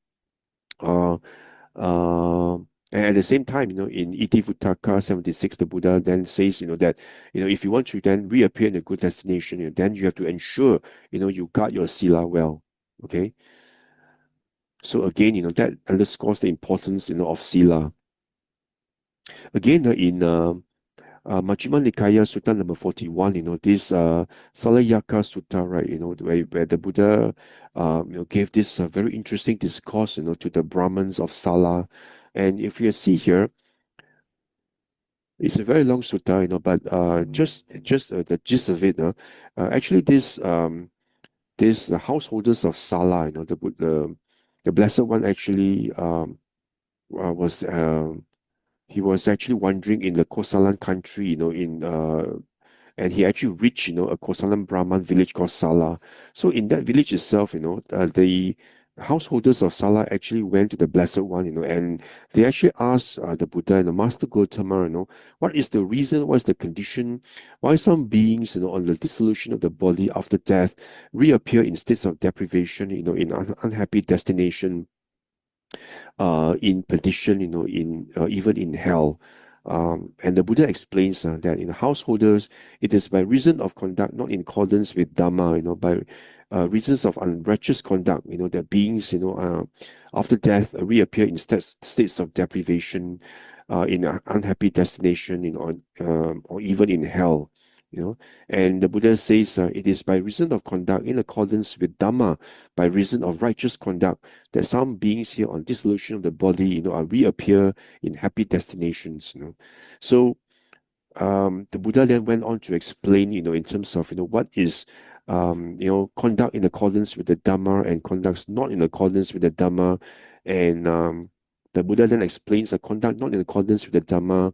And at the same time, in 𝓤𝓷𝓲𝓷𝓷 76, the Buddha then says, that, if you want to then reappear in a good destination, then you have to ensure, you guard your sila well. Okay. So again, that underscores the importance, of sila. Again, in Majjhima Nikaya Sutta number 41, this 𝓟𝓾𝓷𝓲𝓼 Sutta, right, where the Buddha gave this very interesting discourse, to the Brahmins of Sala. And if you see here, it's a very long sutta, but just the gist of it, actually this householders of Sala, the Blessed One actually was he was actually wandering in the Kosalan country, and he actually reached, a Kosalan Brahman village called Sala. So in that village itself, the householders of Sala actually went to the Blessed One, and they actually asked the Buddha and the Master 𝓤𝓷𝓲𝓪, what is the reason, what is the condition, why some beings, on the dissolution of the body after death, reappear in states of deprivation, in unhappy destination, in perdition, in even in hell. And the Buddha explains that in householders, it is by reason of conduct not in accordance with Dhamma, by reasons of unrighteous conduct, that beings, after death reappear in states of deprivation, in an unhappy destination, or even in hell. And the Buddha says it is by reason of conduct in accordance with Dhamma, by reason of righteous conduct, that some beings here on dissolution of the body, are reappear in happy destinations. So the Buddha then went on to explain, in terms of what is conduct in accordance with the Dhamma and conducts not in accordance with the Dhamma. And the Buddha then explains that conduct not in accordance with the Dhamma,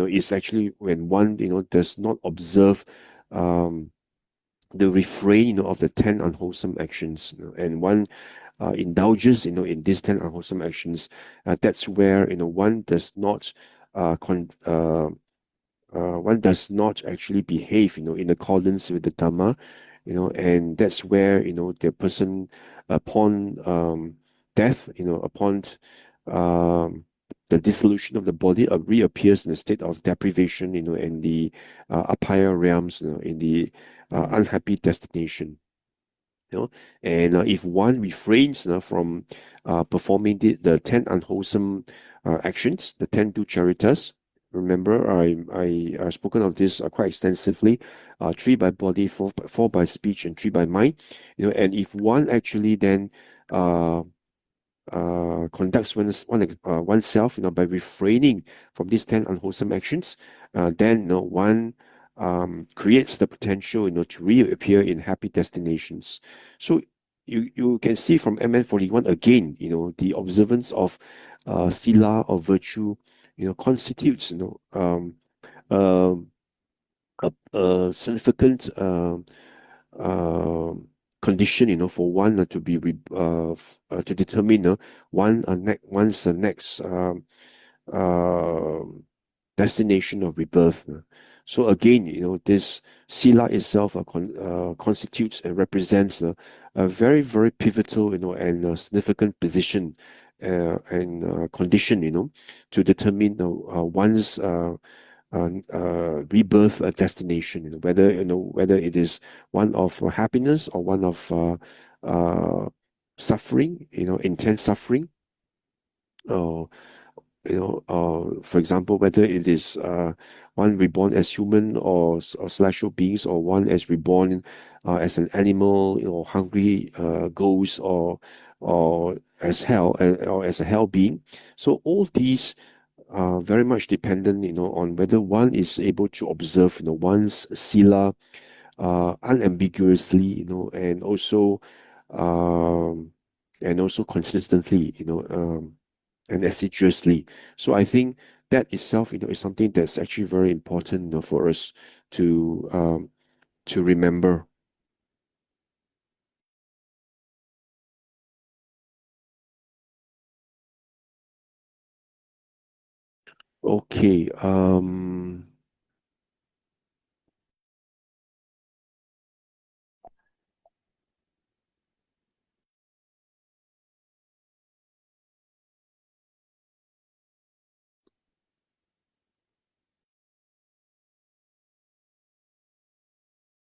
is actually when one, does not observe the refrain, of the 10 unwholesome actions, and one indulges, in these 10 unwholesome actions. That's where, one does not one does not actually behave, in accordance with the Dhamma, and that's where, the person upon death, upon the dissolution of the body, reappears in a state of deprivation, in the up higher realms, in the unhappy destination. And if one refrains from performing the 10 unwholesome actions, the 10 dukkha. Remember, I've spoken of this quite extensively. Three by body, four by speech, and three by mind. And if one actually then conducts oneself, by refraining from these 10 unwholesome actions, then one creates the potential, to reappear in happy destinations. So you can see from MN 41 again, the observance of sila or virtue, constitutes, a significant condition, for one to determine one's next destination of rebirth. So again, this sila itself constitutes and represents a very, very pivotal, and a significant position and condition, to determine one's rebirth destination, whether it is one of happiness or one of suffering, intense suffering, or for example, whether it is one reborn as human or celestial beings, or one as reborn as an animal, hungry ghost, or as hell, or as a hell being. So all these are very much dependent, on whether one is able to observe, one's sila unambiguously, and also consistently, and assiduously. So I think that itself, is something that's actually very important, for us to remember. Okay.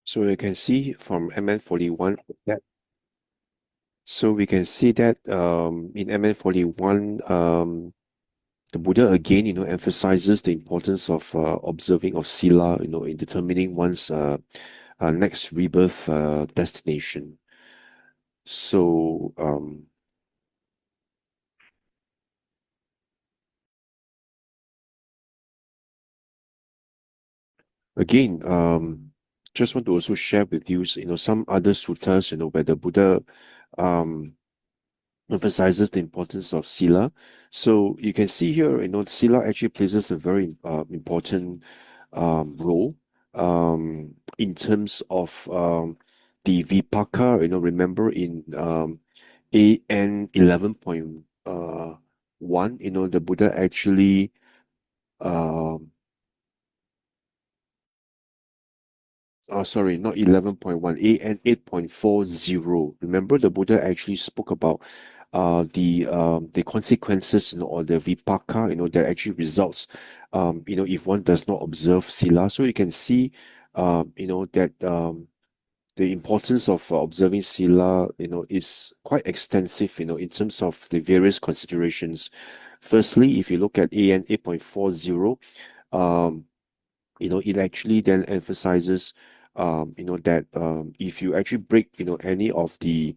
So you can see from MN 41 that. So we can see that in MN 41, the Buddha again, emphasizes the importance of observing of sila, in determining one's next rebirth destination. So again, just want to also share with you, some other suttas, where the Buddha emphasizes the importance of sila. So you can see here, sila actually plays a very important role in terms of the vipaka. Remember in AN 11.1, the Buddha actually sorry, not 11.1, AN 8.40. Remember, the Buddha actually spoke about the consequences, or the vipaka, that actually results, if one does not observe sila. So you can see, that the importance of observing sila, is quite extensive, in terms of the various considerations. Firstly, if you look at AN 8.40, it actually then emphasizes, that if you actually break, any of the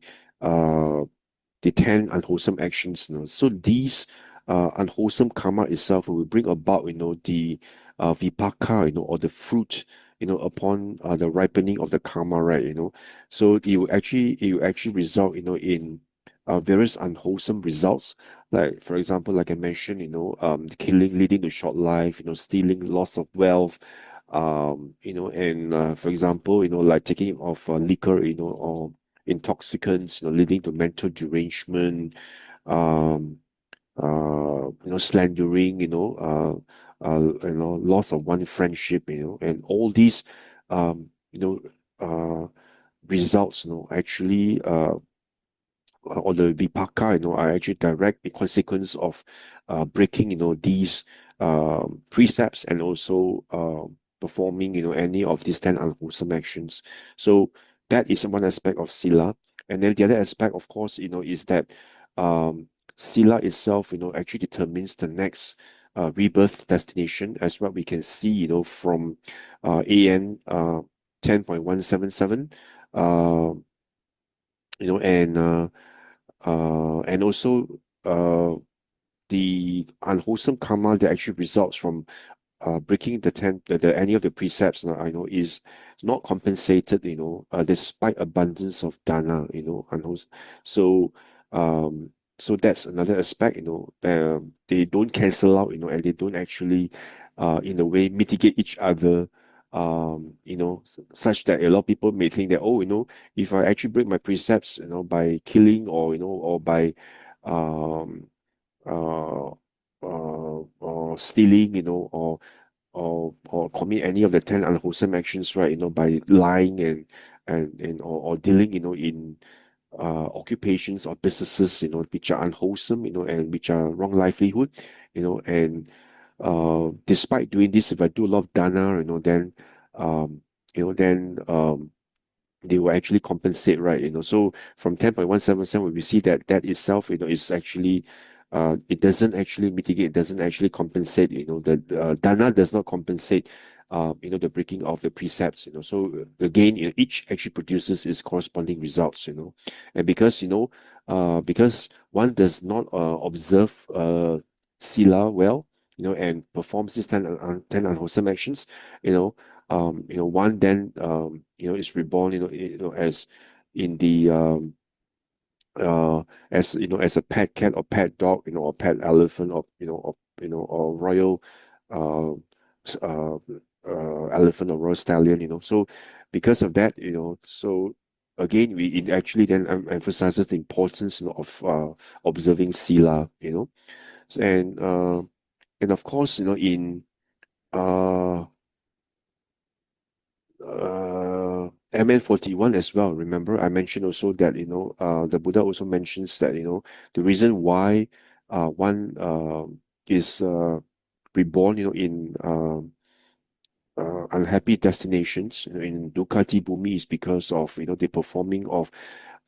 10 unwholesome actions, so these unwholesome karma itself will bring about, the vipaka, or the fruit, upon the ripening of the karma, right? So it will actually result, in various unwholesome results. Like, for example, like I mentioned, killing leading to short life, stealing, loss of wealth, and for example, like taking of liquor, or intoxicants, leading to mental derangement, um, slandering, loss of one friendship, and all these, um, you know, uh, results, actually, or the vipaka, are actually direct consequence of breaking, these precepts and also performing, any of these 10 unwholesome actions. So that is one aspect of sila. And then the other aspect, of course, is that sila itself, actually determines the next rebirth destination, as what we can see, from AN 10.177, uh, you know, and also the unwholesome karma that actually results from breaking any of the precepts, I know, is not compensated, despite abundance of dana, unwholesome. So, so that's another aspect, they don't cancel out, and they don't actually, in a way, mitigate each other. Such that a lot of people may think that, oh, if I actually break my precepts, by killing, or by um or stealing, or commit any of the 10 unwholesome actions, right? By lying or dealing, in occupations or businesses, which are unwholesome, and which are wrong livelihood, and despite doing this, if I do a lot of dana, um, then they will actually compensate, right? So from 10.177, we see that that itself, is actually, it doesn't actually mitigate, it doesn't actually compensate, the dana does not compensate, the breaking of the precepts, So again, each actually produces its corresponding results, and because one does not observe sila well, and performs these 10 unwholesome actions, one then is reborn, as in the as a pet cat or pet dog, or pet elephant, or royal uh, uh, elephant or royal stallion, So because of that, so again, it actually then emphasizes the importance, of observing sila, and of course, in uh MN41 as well. Remember, I mentioned also that, the Buddha also mentions that, the reason why one is reborn, in unhappy destinations, in Dukkati Bhumi, is because of, the performing of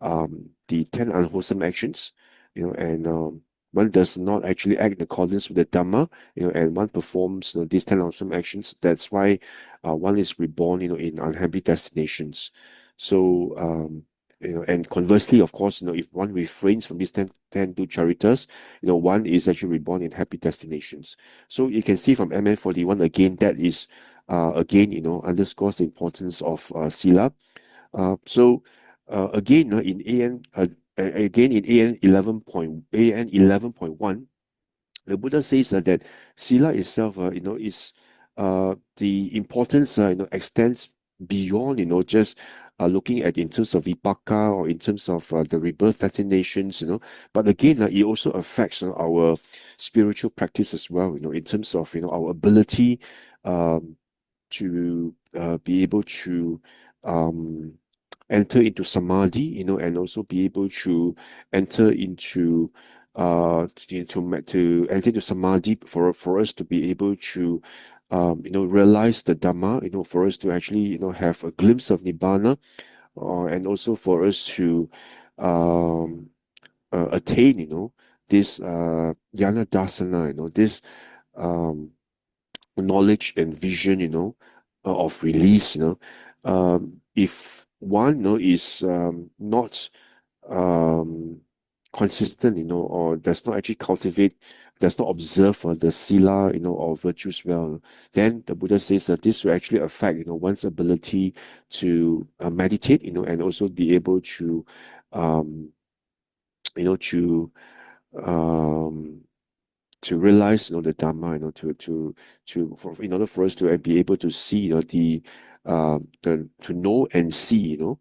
the 10 unwholesome actions, and one does not actually act in accordance with the Dhamma, and one performs, these 10 unwholesome actions. That's why one is reborn, in unhappy destinations. So, and conversely, of course, if one refrains from these 10 do charitas, one is actually reborn in happy destinations. So you can see from MN41 again, that is again, underscores the importance of sila. So again, in again in AN 11.1, the Buddha says that sila itself, is the importance, extends beyond, just looking at in terms of vipaka or in terms of the rebirth destinations, but again, it also affects our spiritual practice as well, in terms of, our ability um, to be able to um, enter into samadhi, and also be able to enter into to enter into samadhi for us to be able to realize the Dhamma, for us to actually have a glimpse of nibbana, and also for us to um, attain this jnana dasana, this um, knowledge and vision, of release, if one, is not consistent, or does not actually cultivate, does not observe the sila, or virtues well, then the Buddha says that this will actually affect, one's ability to meditate, and also be able to, um, to um, to realize, you know, the Dhamma, you know, in order for us to be able to see, you know, to know and see, you know,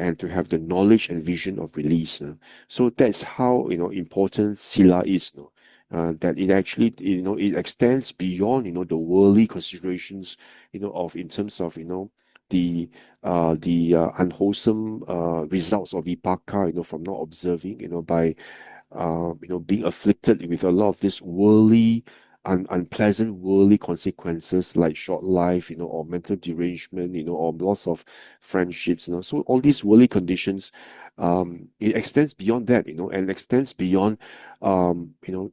and to have the knowledge and vision of release. So that's how, you know, important Sila is. That it actually, you know, it extends beyond, you know, the worldly considerations, you know, in terms of, you know, the unwholesome results of vipaka, you know, from not observing, you know, by you know, being afflicted with a lot of this worldly, unpleasant worldly consequences like short life, you know, or mental derangement, you know, or loss of friendships, you know. So all these worldly conditions, it extends beyond that, you know, and extends beyond, you know,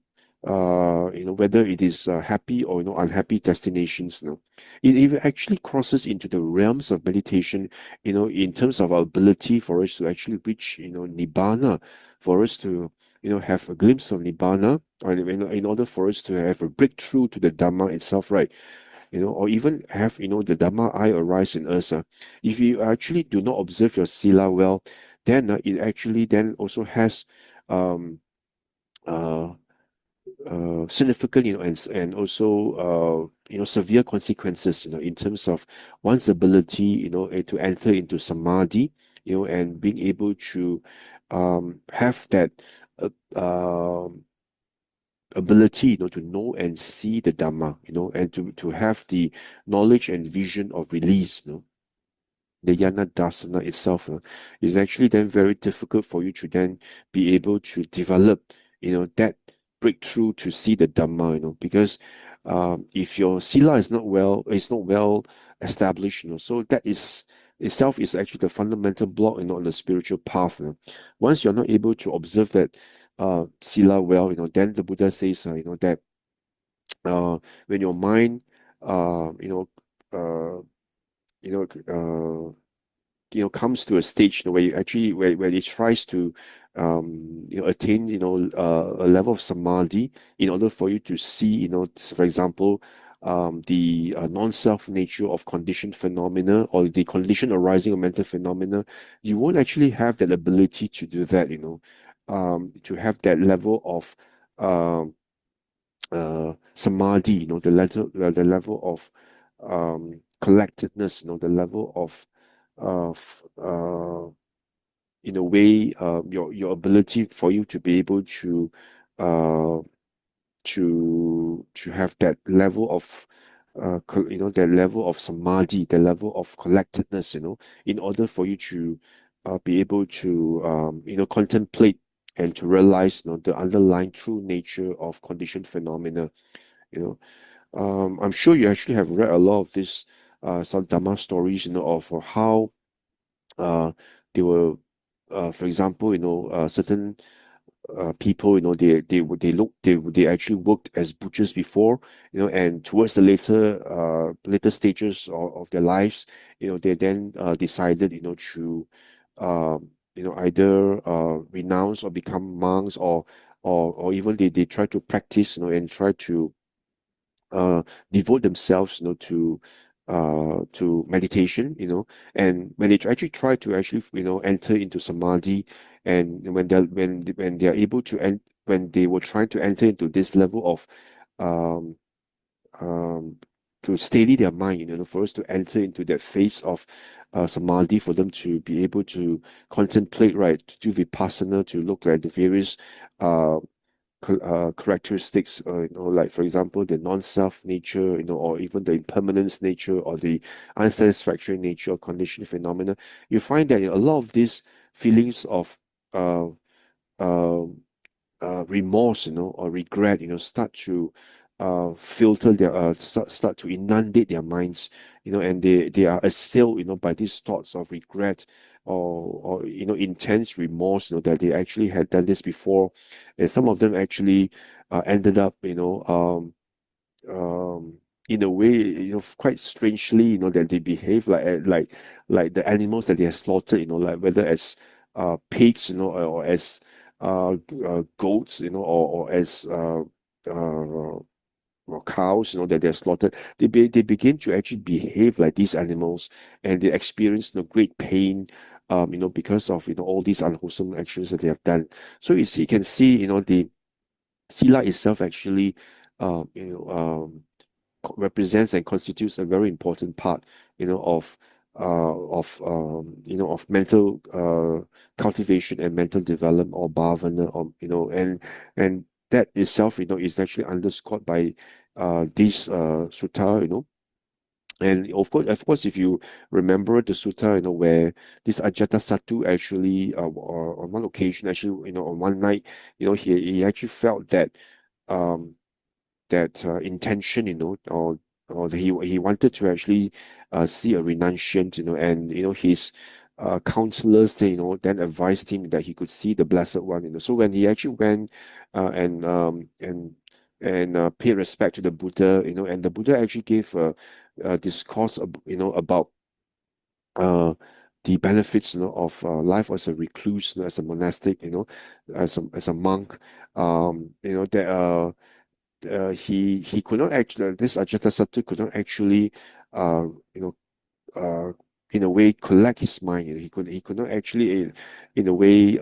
whether it is happy or, you know, unhappy destinations, you know. It actually crosses into the realms of meditation, you know, in terms of our ability for us to actually reach, you know, nibbana, for us to, you know, have a glimpse of nibbana, or in order for us to have a breakthrough to the Dhamma itself, right? You know, or even have, you know, the Dhamma eye arise in us. If you actually do not observe your sila well, then it actually then also has um uh significant, you know, and also you know, severe consequences, you know, in terms of one's ability, you know, to enter into samadhi, you know, and being able to have that uh, um ability, you know, to know and see the Dhamma, you know, and to have the knowledge and vision of release, you know. The yana dasana itself is actually then very difficult for you to then be able to develop, you know, that breakthrough to see the Dhamma, you know, because if your sila is not well established, you know, so that is itself is actually the fundamental block, you know, on the spiritual path. You know. Once you're not able to observe that sila well, you know, then the Buddha says, you know, that when your mind, you know, uh, you know, you know, comes to a stage, you know, where you actually where it tries to you know, attain, you know, a level of samadhi in order for you to see, you know, for example, the non-self nature of conditioned phenomena, or the condition arising of mental phenomena. You won't actually have that ability to do that, you know, to have that level of samadhi, you know, the level of collectedness, you know, the level of in a way, your ability for you to be able to uh have that level of you know, that level of samadhi, the level of collectedness, you know, in order for you to be able to you know, contemplate and to realize, you know, the underlying true nature of conditioned phenomena, you know. I'm sure you actually have read a lot of this some Dhamma stories, you know, of how they were, for example, you know, certain people, you know, they actually worked as butchers before, you know, and towards the later stages of their lives, you know, they then decided, you know, to you know, either renounce or become monks, or even they try to practice, you know, and try to devote themselves, you know, to meditation, you know. And when they actually try to actually, you know, enter into samadhi, and when they're able to when they were trying to enter into this level of um um to steady their mind, you know, for us to enter into that phase of samadhi, for them to be able to contemplate, right, to do vipassana, to look at the various uh characteristics, you know, like for example, the non-self nature, you know, or even the impermanence nature, or the unsatisfactory nature of conditioned phenomena. You find that a lot of these feelings of uh, uh, remorse, you know, or regret, you know, start to filter their start to inundate their minds, you know, and they are assailed, you know, by these thoughts of regret, or you know, intense remorse, you know, that they actually had done this before. And some of them actually ended up, you know, in a way, you know, quite strangely, you know, that they behave like the animals that they have slaughtered, you know, like whether as pigs, you know, or as goats, you know, or as or cows, you know, that they're slaughtered. They begin to actually behave like these animals, and they experience, you know, great pain, you know, because of, you know, all these unwholesome actions that they have done. So you can see, you know, Sila itself actually, represents and constitutes a very important part, of mental cultivation and mental development, or bhavana, or and that itself, is actually underscored by this sutta. And of course, if you remember the sutta, where this Ajatasattu actually, or on one occasion, actually, on one night, he actually felt that, um, intention, or he wanted to actually see a renunciant, and his counselors, then advised him that he could see the Blessed One, So when he actually went, and paid respect to the Buddha, and the Buddha actually gave a discourse, about the benefits, of life as a recluse, as a monastic, as a monk, that he could not actually, this Ajatasattu could not actually, uh, you know, in a way, collect his mind. He could not actually, in a way,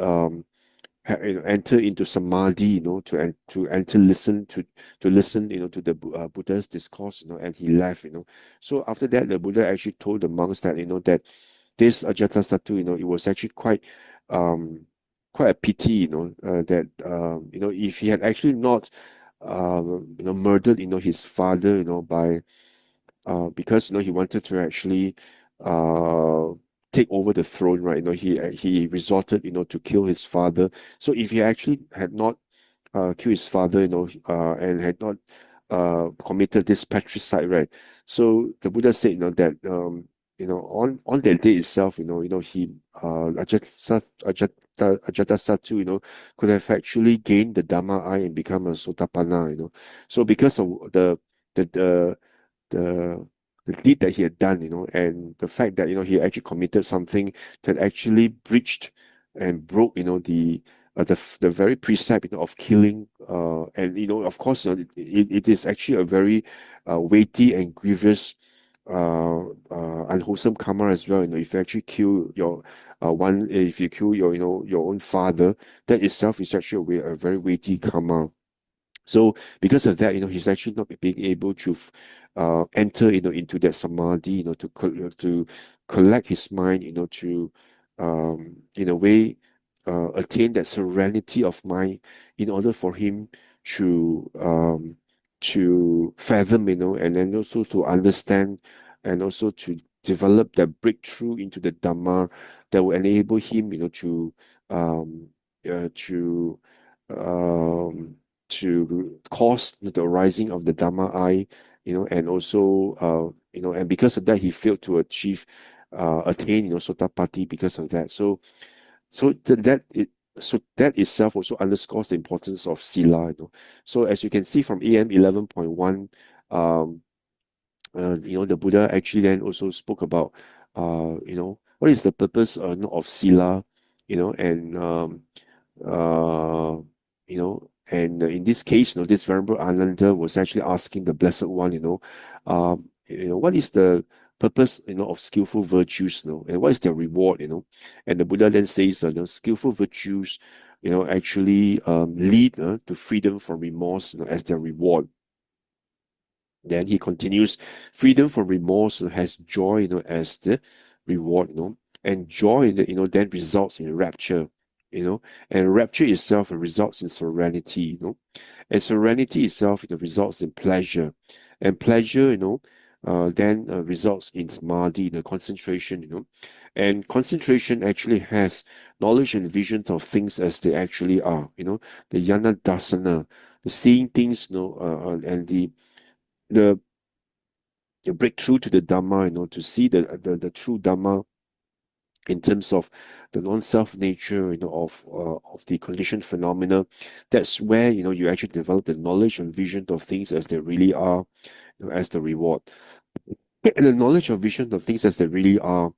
enter into samadhi, to enter to listen, to the Buddha's discourse, and he left. So after that, the Buddha actually told the monks that, that this Ajatasattu, it was actually quite a pity, that if he had actually not murdered, his father, by because he wanted to actually uh take over the throne, right? He resorted, to kill his father. So if he actually had not killed his father, and had not committed this patricide, right? So the Buddha said, that on that day itself, he Ajatasattu, could have actually gained the Dhamma eye and become a Sotapanna, So because of the the the deed that he had done, and the fact that he actually committed something that actually breached and broke, the very precept, of killing, and of course, it is actually a very weighty and grievous, unwholesome karma as well. If you actually kill if you kill your own father, that itself is actually a very weighty karma. So because of that, he's actually not being able to enter, into that samadhi, to collect his mind, to in a way attain that serenity of mind, in order for him to fathom, and then also to understand, and also to develop that breakthrough into the Dhamma that will enable him, um, uh, to um, to cause the arising of the Dhamma eye, and also, and because of that, he failed to attain, Sotapatti because of that. So that itself also underscores the importance of Sila, So as you can see from AM 11.1, um, the Buddha actually then also spoke about, what is the purpose of Sila, and uh, in this case, this Venerable Ananda was actually asking the Blessed One, what is the purpose, of skillful virtues, and what is their reward, and the Buddha then says that, skillful virtues, actually lead to freedom from remorse, as their reward. Then he continues, freedom from remorse has joy, as the reward, and joy, then results in rapture, and rapture itself results in serenity, and serenity itself, results in pleasure, and pleasure, then results in samadhi, concentration, and concentration actually has knowledge and visions of things as they actually are, the yana dasana, the seeing things, and the breakthrough to the Dhamma, to see the true Dhamma in terms of the non-self nature, of the conditioned phenomena. That's where, you actually develop the knowledge and vision of things as they really are, as the reward. And the knowledge of vision of things as they really are,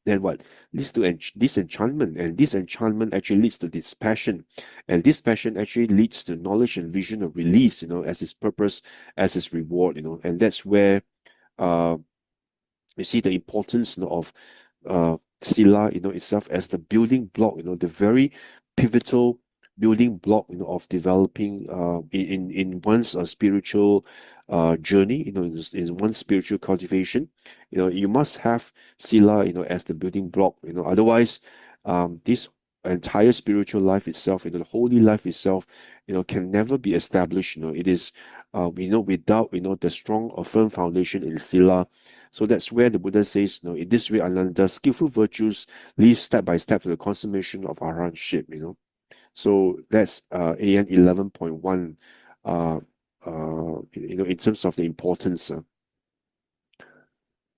then what leads to disenchantment, and disenchantment actually leads to dispassion, and this passion actually leads to knowledge and vision of release, as its purpose, as its reward, and that's where uh you see the importance, of Sila, itself as the building block, the very pivotal building block, of developing in one's spiritual journey, in one's spiritual cultivation. You must have sila, as the building block. Otherwise, this entire spiritual life itself, the holy life itself, can never be established. It is, without, the strong or firm foundation in sila. So that's where the Buddha says, in this way, Ananda, skillful virtues lead step by step to the consummation of arahantship. So that's AN 11.1. In terms of the importance.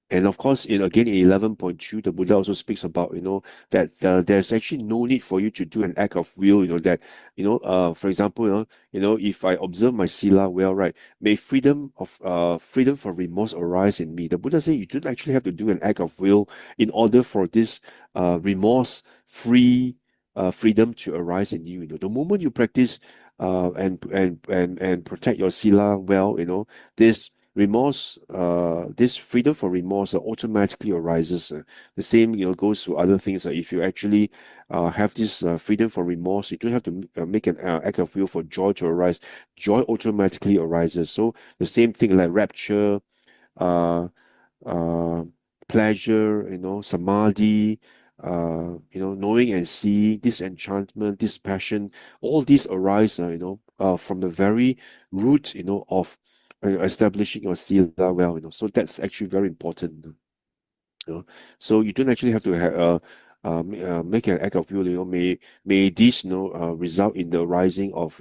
And of course, again, in 11.2, the Buddha also speaks about, that there's actually no need for you to do an act of will, that, for example, if I observe my sila well, right, may freedom for remorse arise in me. The Buddha says you don't actually have to do an act of will in order for this remorse-free freedom to arise in you. The moment you practice and protect your sila well, this remorse, this freedom for remorse automatically arises. The same, goes to other things. If you actually have this freedom for remorse, you don't have to make an act of will for joy to arise. Joy automatically arises. So the same thing like rapture, uh, uh, pleasure, samadhi, knowing and seeing, disenchantment, this passion, all these arise, from the very root, of establishing your sila well, So that's actually very important. So you don't actually have to make an act of will. May this result in the rising of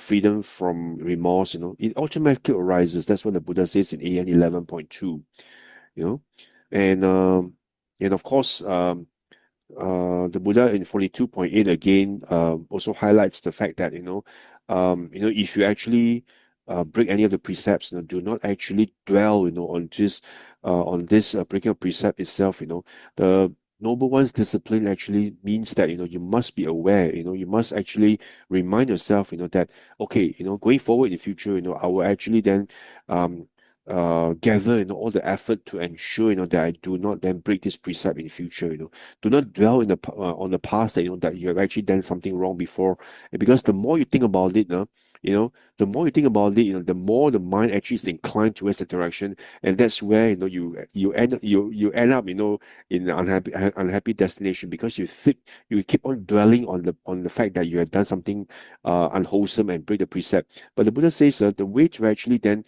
freedom from remorse. It automatically arises. That's what the Buddha says in AN 11.2. And of course, the Buddha in 42.8 again also highlights the fact that if you actually break any of the precepts, do not actually dwell on this breaking of precept itself. The noble one's discipline actually means that you must be aware. You must actually remind yourself that okay, going forward in the future, I will actually then gather all the effort to ensure that I do not then break this precept in the future. Do not dwell on the past that that you have actually done something wrong before. And because the more you think about it, the more you think about it, the more the mind actually is inclined towards the direction, and that's where you end up in an unhappy destination, because you keep on dwelling on the fact that you have done something unwholesome and break the precept. But the Buddha says the way to actually then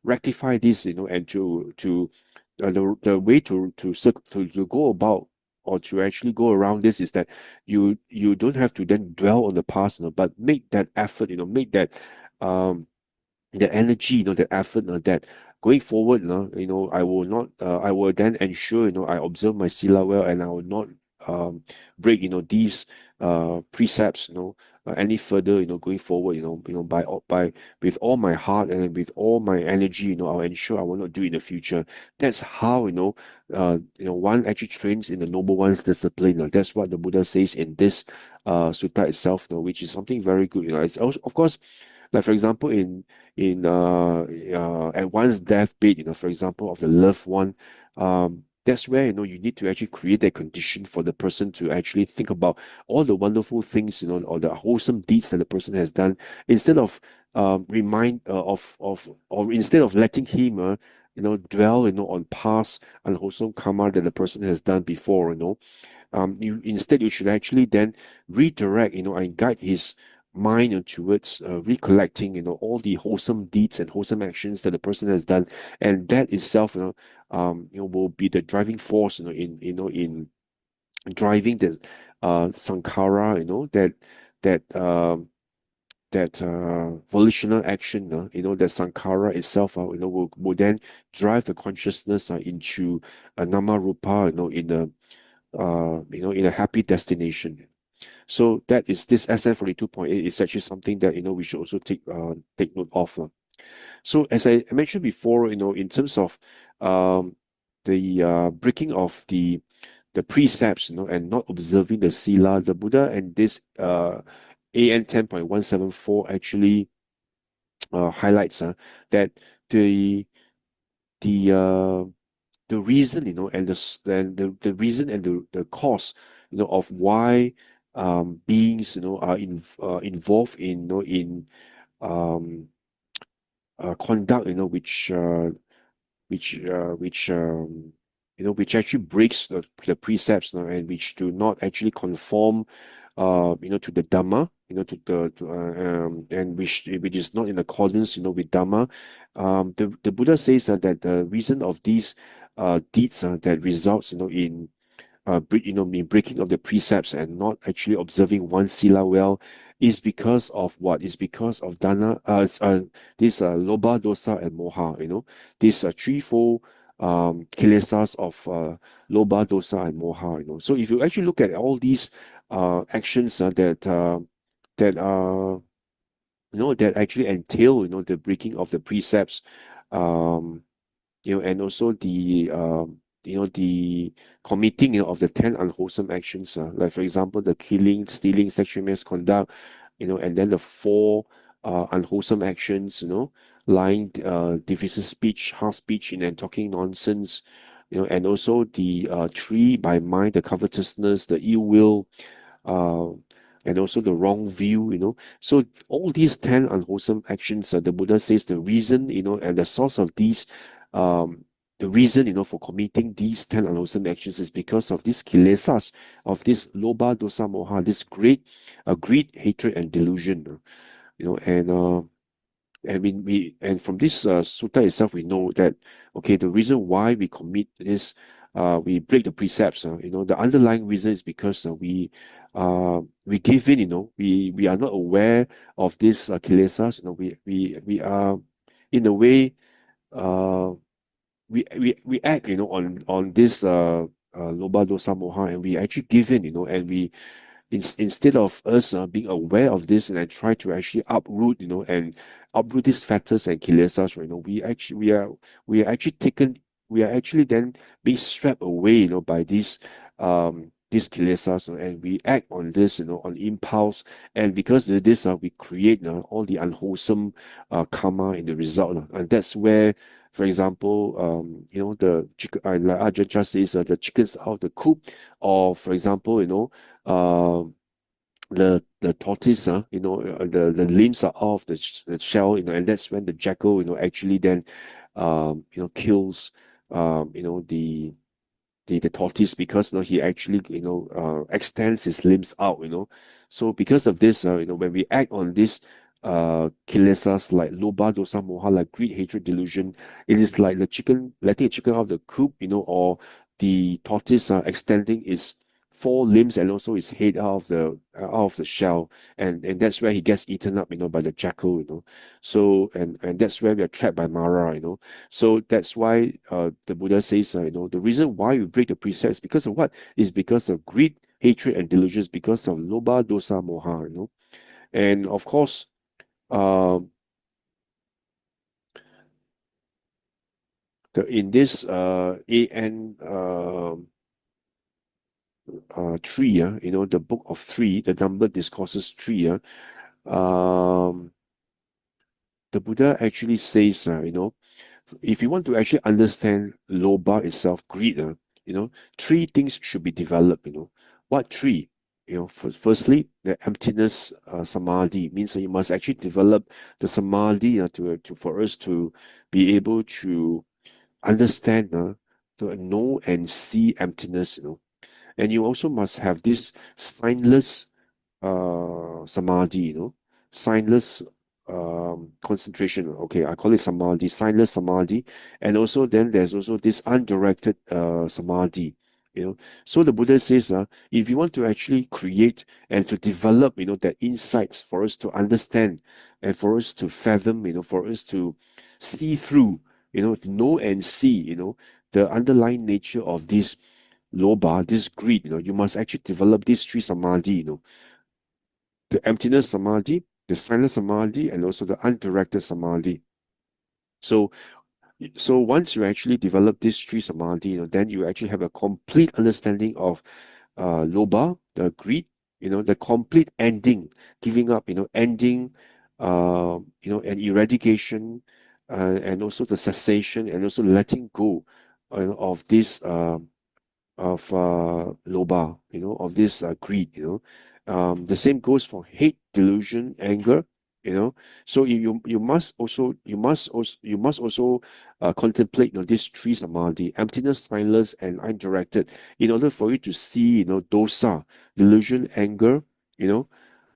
rectify this, and the way to go about or to actually go around this is that you don't have to then dwell on the past, but make that effort, make that the energy, the effort, that going forward, I will not, I will then ensure, I observe my sila well, and I will not break, these precepts, any further, going forward, by with all my heart and with all my energy, I'll ensure I will not do it in the future. That's how, one actually trains in the noble one's discipline. That's what the Buddha says in this sutta itself, which is something very good. It's also, of course, like for example, at one's deathbed, for example, of the loved one, that's where you need to actually create that condition for the person to actually think about all the wonderful things, or the wholesome deeds that the person has done, instead of instead of letting him dwell on past unwholesome karma that the person has done before. Instead you should actually then redirect and guide his mind towards recollecting all the wholesome deeds and wholesome actions that the person has done, and that itself will be the driving force in driving the sankhara, that volitional action, that sankhara itself, will then drive the consciousness into a nama rupa, in a happy destination. So that is this SN 42.8 is actually something that we should also take note of. So as I mentioned before, in terms of the breaking of the precepts, and not observing the sila, the Buddha and this AN 10.174 actually highlights that the reason, and the reason and the cause, of why beings, are involved in, um, conduct, which actually breaks the precepts, and which do not actually conform, to the Dhamma, and which is not in accordance, with Dhamma. The Buddha says that the reason of these deeds that results, in breaking of the precepts and not actually observing one sila well, is because of what? Is because of this lobha, dosa, and moha. These threefold kilesas of lobha, dosa, and moha. So if you actually look at all these actions that are that actually entail the breaking of the precepts, um, and also the committing, of the 10 unwholesome actions, like for example, the killing, stealing, sexual misconduct, and then the 4 unwholesome actions, lying, divisive speech, harsh speech, and talking nonsense, and also the 3 by mind, the covetousness, the ill will, uh, and also the wrong view, So all these 10 unwholesome actions, the Buddha says the reason, and the source of these, the reason, for committing these 10 unwholesome actions is because of these kilesas, of this lobha, dosa, moha, this great greed, hatred, and delusion, and from this sutta itself, we know that, okay, the reason why we commit this, we break the precepts, the underlying reason is because we give in, we are not aware of these kilesas, we are, in a way, uh, we act, on this lobha, dosa, moha, and we actually give in, and we instead of us being aware of this and then try to actually uproot, and uproot these factors and kilesas, we are actually taken, we are actually then being swept away, by these kilesas, and we act on this, on impulse, and because of this, we create all the unwholesome karma in the result, and that's where, for example, the chicken, like Ajahn just says, the chickens out of the coop, or for example, the tortoise, the limbs are off the shell, and that's when the jackal, actually then, kills, the tortoise, because he actually extends his limbs out, so because of this, when we act on this kilesas like lobha, dosa, moha, like greed, hatred, delusion, it is like the chicken letting a chicken out of the coop, or the tortoise extending its 4 limbs and also his head out of the shell, and that's where he gets eaten up, by the jackal, so and that's where we are trapped by Mara, so that's why the Buddha says, the reason why we break the precepts is because of what? Is because of greed, hatred, and delusions, because of lobha, dosa, moha, and of course, in this AN 3, the book of 3, the number discourses 3, the Buddha actually says, if you want to actually understand lobha itself, greed, 3 things should be developed, What 3? Firstly, the emptiness samadhi means that you must actually develop the samadhi for us to be able to understand, to know and see emptiness, and you also must have this signless samadhi, signless concentration. Okay, I call it samadhi, signless samadhi, and also then there's also this undirected samadhi. So the Buddha says, if you want to actually create and to develop, that insights for us to understand and for us to fathom, for us to see through, to know and see, the underlying nature of this lobha, this greed, you must actually develop these 3 samadhi, the emptiness samadhi, the silent samadhi, and also the undirected samadhi. So once you actually develop these 3 samadhi, then you actually have a complete understanding of lobha, the greed, the complete ending, giving up, ending, and eradication, and also the cessation, and also letting go of this lobha, of this greed, The same goes for hate, delusion, anger. So you must also contemplate these three samadhi: emptiness, signless, and undirected, in order for you to see dosa, delusion, anger.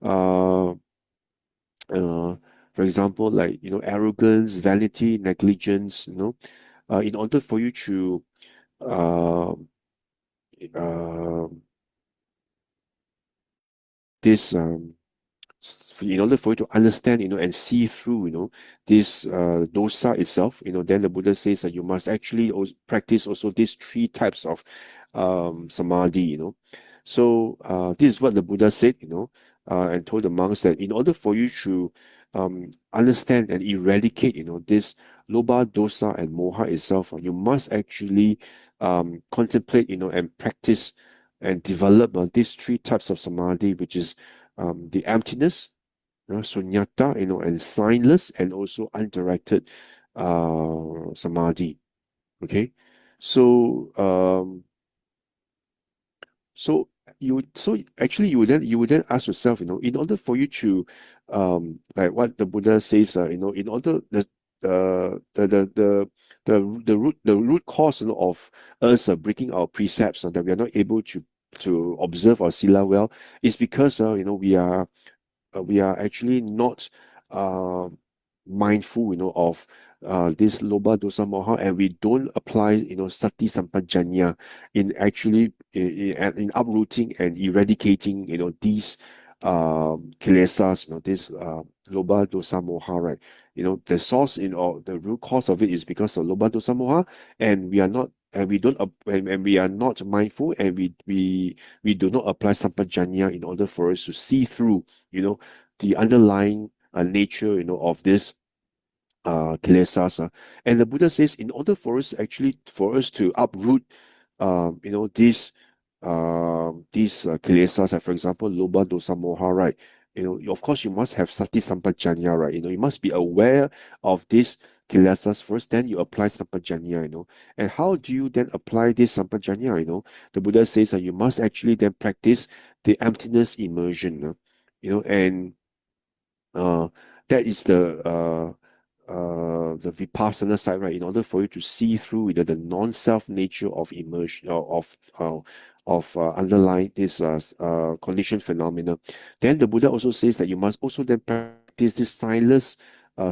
Uh, for example, like arrogance, vanity, negligence. In order for you to uh, uh, this in order for you to understand and see through this dosa itself, then the Buddha says that you must actually also practice also these three types of samadhi. So this is what the Buddha said, and told the monks that in order for you to understand and eradicate this lobha, dosa, and moha itself, you must actually contemplate and practice and develop these three types of samadhi, which is the emptiness, sunyata, and signless, and also undirected samadhi. Okay, so actually you would then ask yourself, in order for you to like what the Buddha says, in order the root cause of us breaking our precepts, that we are not able to observe our sila well, is because we are actually not mindful, of this lobha, dosa, moha, and we don't apply, sati sampajanya in actually in uprooting and eradicating, these kilesas, this lobha, dosa, moha, right? The source or the root cause of it is because of lobha, dosa, moha, and we are not. And we don't and we are not mindful, and we do not apply sampajanya in order for us to see through, the underlying nature, of this kilesas. And the Buddha says, in order for us to uproot, these kilesas, like for example, lobha, dosa, moha, right? Of course, you must have sati sampajanya, right? You must be aware of these kilesas first, then you apply sampajanya. And how do you then apply this sampajanya? The Buddha says that you must actually then practice the emptiness immersion. And that is the vipassana side, right? In order for you to see through the non-self nature of immersion, of underlying this conditioned phenomena. Then the Buddha also says that you must also then practice this signless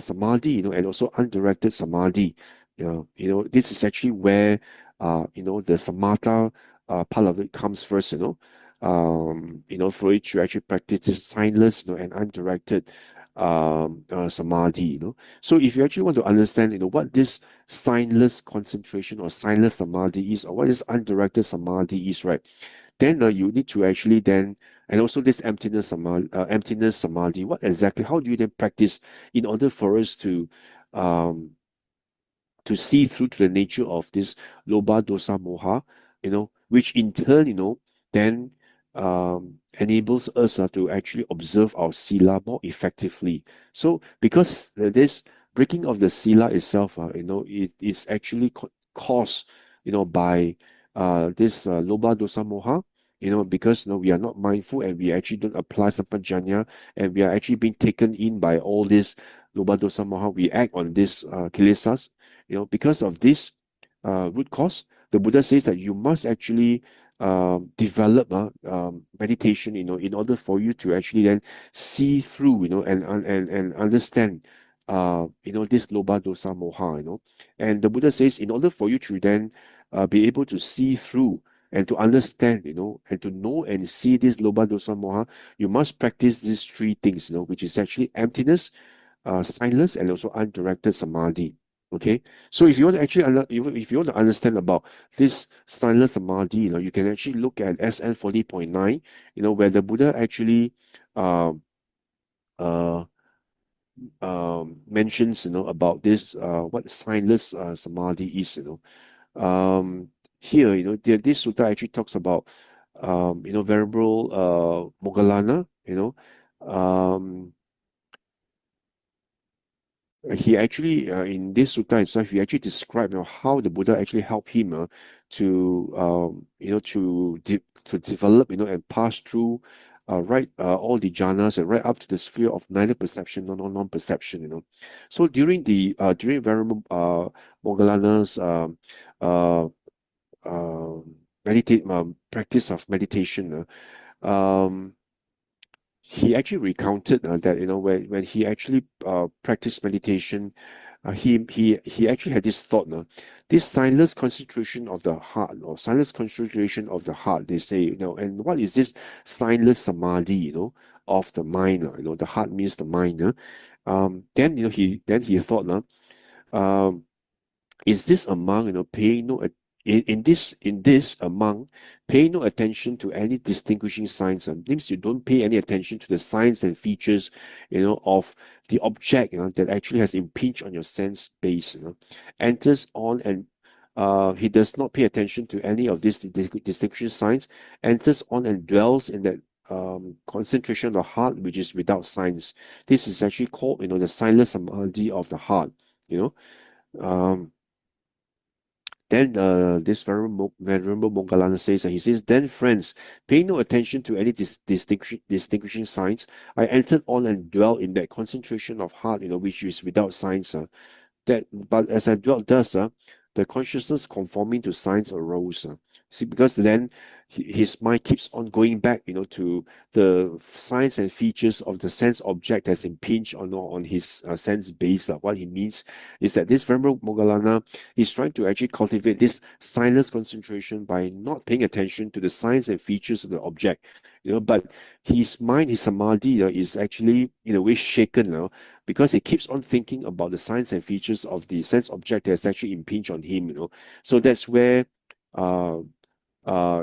samadhi, and also undirected samadhi. This is actually where the samatha part of it comes first. For you to actually practice this signless, and undirected samadhi. So if you actually want to understand, what this signless concentration or signless samadhi is, or what this undirected samadhi is, right? Then you need to actually then, and also this emptiness samadhi, what exactly, how do you then practice in order for us to see through to the nature of this lobha, dosa, moha, which in turn, then enables us to actually observe our sila more effectively. So because this breaking of the sila itself, it is actually caused, by this lobha, dosa, moha, because we are not mindful, and we actually don't apply sampajanya, and we are actually being taken in by all this lobha, dosa, moha. We act on this kilesas. Because of this root cause, the Buddha says that you must actually develop meditation, in order for you to actually then see through, and understand, this lobha, dosa, moha, And the Buddha says, in order for you to then be able to see through and to understand, and to know and see this lobha, dosa, moha, you must practice these three things, which is actually emptiness, signless, and also undirected samadhi. Okay, so if you want to actually if you want to understand about this signless samadhi, you can actually look at SN 40.9, where the Buddha actually uh, mentions about this what signless samadhi is. Here, this sutta actually talks about Venerable Moggallana, he actually in this sutta itself, he actually described how the Buddha actually helped him to to develop and pass through right, all the jhanas, and right up to the sphere of neither perception nor non-perception, you know. So during Venerable Moggallana's practice of meditation, he actually recounted that, you know, when he actually practiced meditation, he actually had this thought, this silence concentration of the heart, or silence concentration of the heart, they say, you know. And what is this silence samadhi, you know, of the mind, you know, the heart means the mind. Then, you know, he thought, is this a monk, you know, paying no in this a monk pay no attention to any distinguishing signs, and means you don't pay any attention to the signs and features, you know, of the object, you know, that actually has impinged on your sense base, you know, enters on, and he does not pay attention to any of these distinguishing signs, enters on and dwells in that concentration of the heart which is without signs. This is actually called, you know, the silent samadhi of the heart, you know. Then this Venerable Moggallana says, he says, then friends, paying no attention to any distinguishing signs, I entered on and dwelt in that concentration of heart, you know, which is without signs. But as I dwelt thus, the consciousness conforming to signs arose. See, because then his mind keeps on going back, you know, to the signs and features of the sense object that's impinged on his sense base. What he means is that this Venerable Moggallana is trying to actually cultivate this silence concentration by not paying attention to the signs and features of the object, you know. But his mind, his samadhi, is actually in a way shaken, you know, because he keeps on thinking about the signs and features of the sense object that's actually impinged on him, you know. So that's where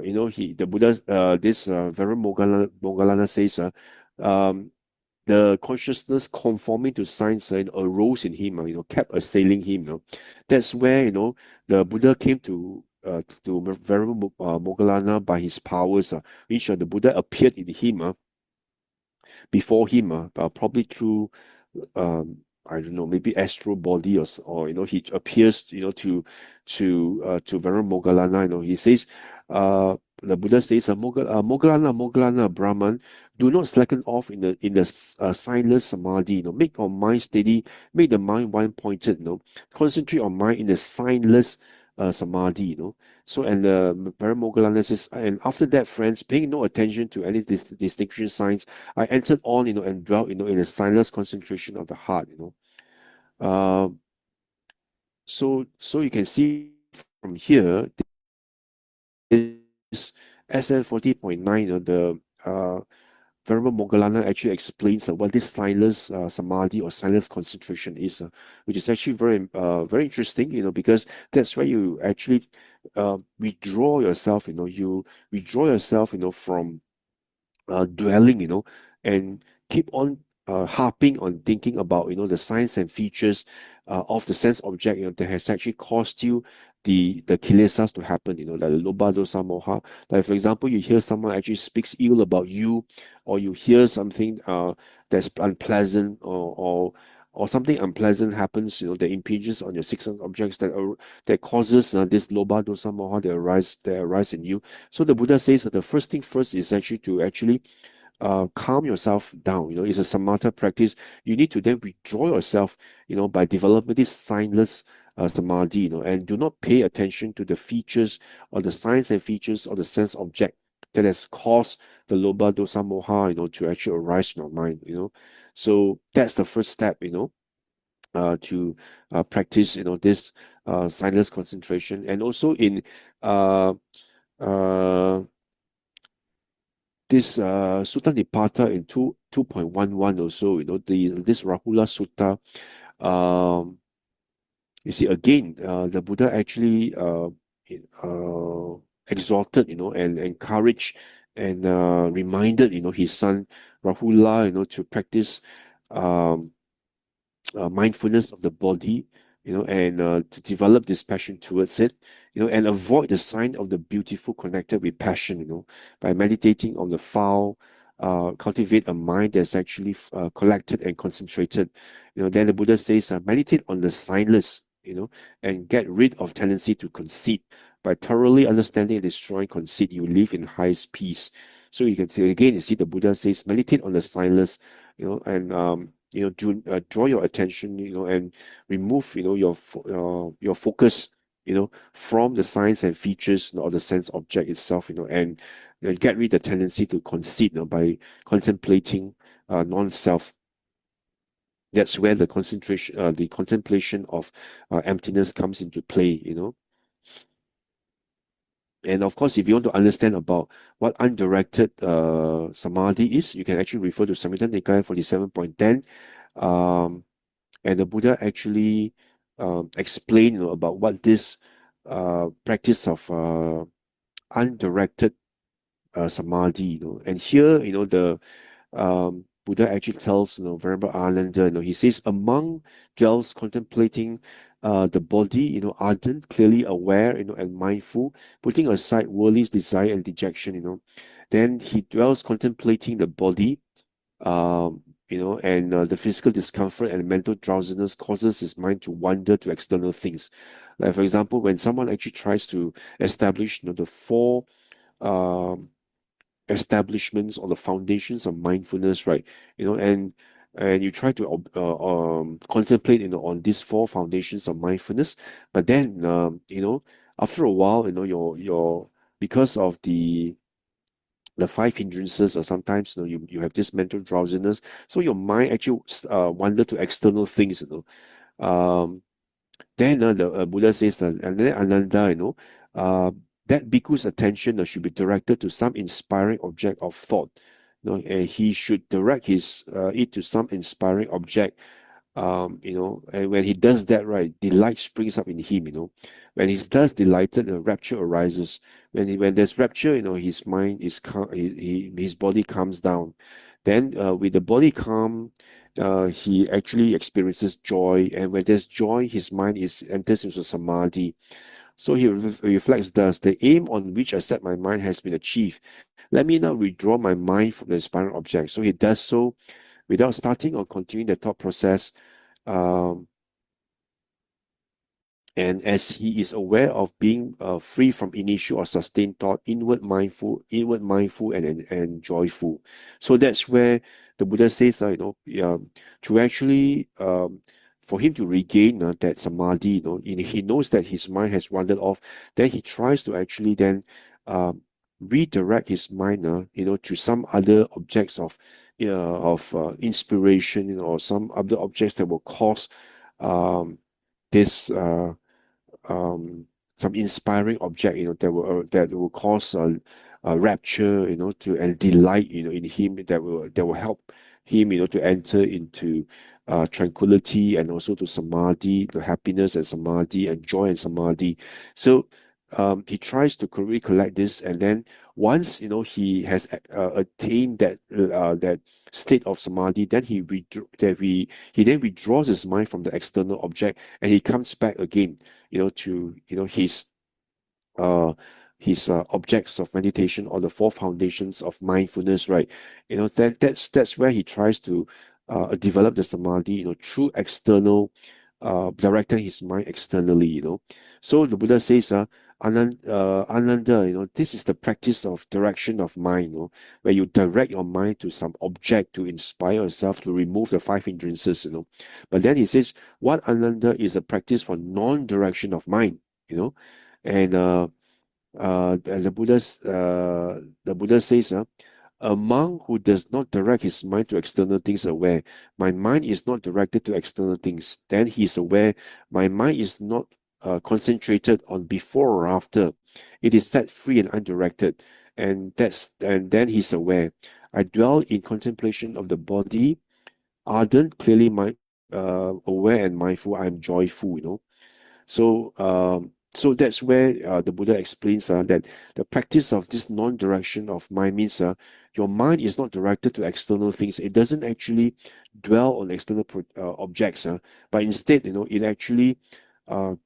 you know, the Buddha, this Venerable Moggallana says, the consciousness conforming to signs arose in him, you know, kept assailing him, you know. That's where, you know, the Buddha came to Venerable Moggallana by his powers, which the Buddha appeared in him, before him, probably through I don't know, maybe astral body, or you know, he appears, you know, to Venerable Moggallana. You know, he says, the Buddha says, Moggallana Brahman, do not slacken off in the silent samadhi. You know, make your mind steady, make the mind one pointed. You know, concentrate on mind in the signless samadhi. You know. So, and the Venerable Moggallana says, and after that, friends, paying no attention to any distinction signs, I entered on, you know, and dwelt, you know, in the silence concentration of the heart, you know. So you can see from here, this SN 40.9, you know, the Venerable Moggallana actually explains what this silence samadhi or silence concentration is, which is actually very interesting, you know, because that's where you actually withdraw yourself, you know, from dwelling, you know, and keep on harping on thinking about, you know, the signs and features of the sense object, you know, that has actually caused you the kilesas to happen, you know, like the lobha, dosa, moha. Like, for example, you hear someone actually speaks ill about you, or you hear something that's unpleasant, or something unpleasant happens, you know, that impinges on your six sense objects, that causes this lobha, dosa, moha that arise in you. So the Buddha says that the first thing first is actually to calm yourself down. You know, it's a samatha practice. You need to then withdraw yourself, you know, by developing this signless samadhi, you know, and do not pay attention to the features or the signs and features of the sense object that has caused the lobha, dosa, moha, you know, to actually arise in your mind, you know. So that's the first step, you know, to practice, you know, this silence concentration. And also in this Sutta Nipata in 2.11 also, you know, this Rahula Sutta, you see, again, the Buddha actually exhorted, you know, and encouraged and reminded, you know, his son Rahula, you know, to practice mindfulness of the body, you know, and to develop this passion towards it, you know, and avoid the sign of the beautiful connected with passion, you know, by meditating on the foul, cultivate a mind that's actually collected and concentrated. You know, then the Buddha says, meditate on the signless, you know, and get rid of tendency to conceit. by thoroughly understanding and destroying conceit, you live in highest peace. So you can again, you see the Buddha says, meditate on the silence, and draw your attention, and remove, your focus, from the signs and features, or the sense object itself, and get rid the tendency to conceit, by contemplating non-self. That's where the contemplation of emptiness comes into play, And of course, if you want to understand about what undirected samadhi is, you can actually refer to Samyutta Nikaya 47.10. And the Buddha actually explained, about what this practice of undirected samadhi, And here, the Buddha actually tells, Venerable Ananda, he says, among dwells contemplating the body, ardent, clearly aware, and mindful, putting aside worldly desire and dejection, then he dwells contemplating the body, and the physical discomfort and mental drowsiness causes his mind to wander to external things. Like, for example, when someone actually tries to establish, the four establishments or the foundations of mindfulness, right? And you try to contemplate, on these four foundations of mindfulness, but then after a while, your because of the five hindrances, or sometimes you have this mental drowsiness, so your mind actually wander to external things, then the Buddha says, and then Ananda, that bhikkhu's attention should be directed to some inspiring object of thought. And he should direct it to some inspiring object. And when he does that, right, delight springs up in him. When he's thus delighted, rapture arises. When there's rapture, his mind is calm, his body calms down. Then, with the body calm, he actually experiences joy, and when there's joy, his mind enters into samadhi. So he reflects thus: the aim on which I set my mind has been achieved. Let me now withdraw my mind from the inspiring object. So he does so without starting or continuing the thought process. Um, and as he is aware of being free from initial or sustained thought, inward mindful, and joyful. So that's where the Buddha says, to actually, for him to regain that samadhi, he knows that his mind has wandered off. Then he tries to actually then redirect his mind, to some other objects of inspiration, or some other objects that will cause this. Some inspiring object, that will cause a rapture, and delight, in him, that will help him, to enter into tranquility, and also to samadhi, the happiness and samadhi, and joy and samadhi. So he tries to recollect this, and then once he has attained that state of samadhi, then he then withdraws his mind from the external object, and he comes back again, to his objects of meditation, or the four foundations of mindfulness, right? That's where he tries to develop the samadhi, through external, directing his mind externally, So the Buddha says, Ananda, this is the practice of direction of mind, where you direct your mind to some object to inspire yourself to remove the five hindrances, But then he says, what Ananda is a practice for non-direction of mind, and the Buddha says, a monk who does not direct his mind to external things aware, my mind is not directed to external things. Then he is aware, my mind is not concentrated on before or after. It is set free and undirected, and then he's aware. I dwell in contemplation of the body, ardent, clearly aware and mindful. I am joyful. So that's where the Buddha explains that the practice of this non-direction of mind means your mind is not directed to external things. It doesn't actually dwell on external objects, but instead, it actually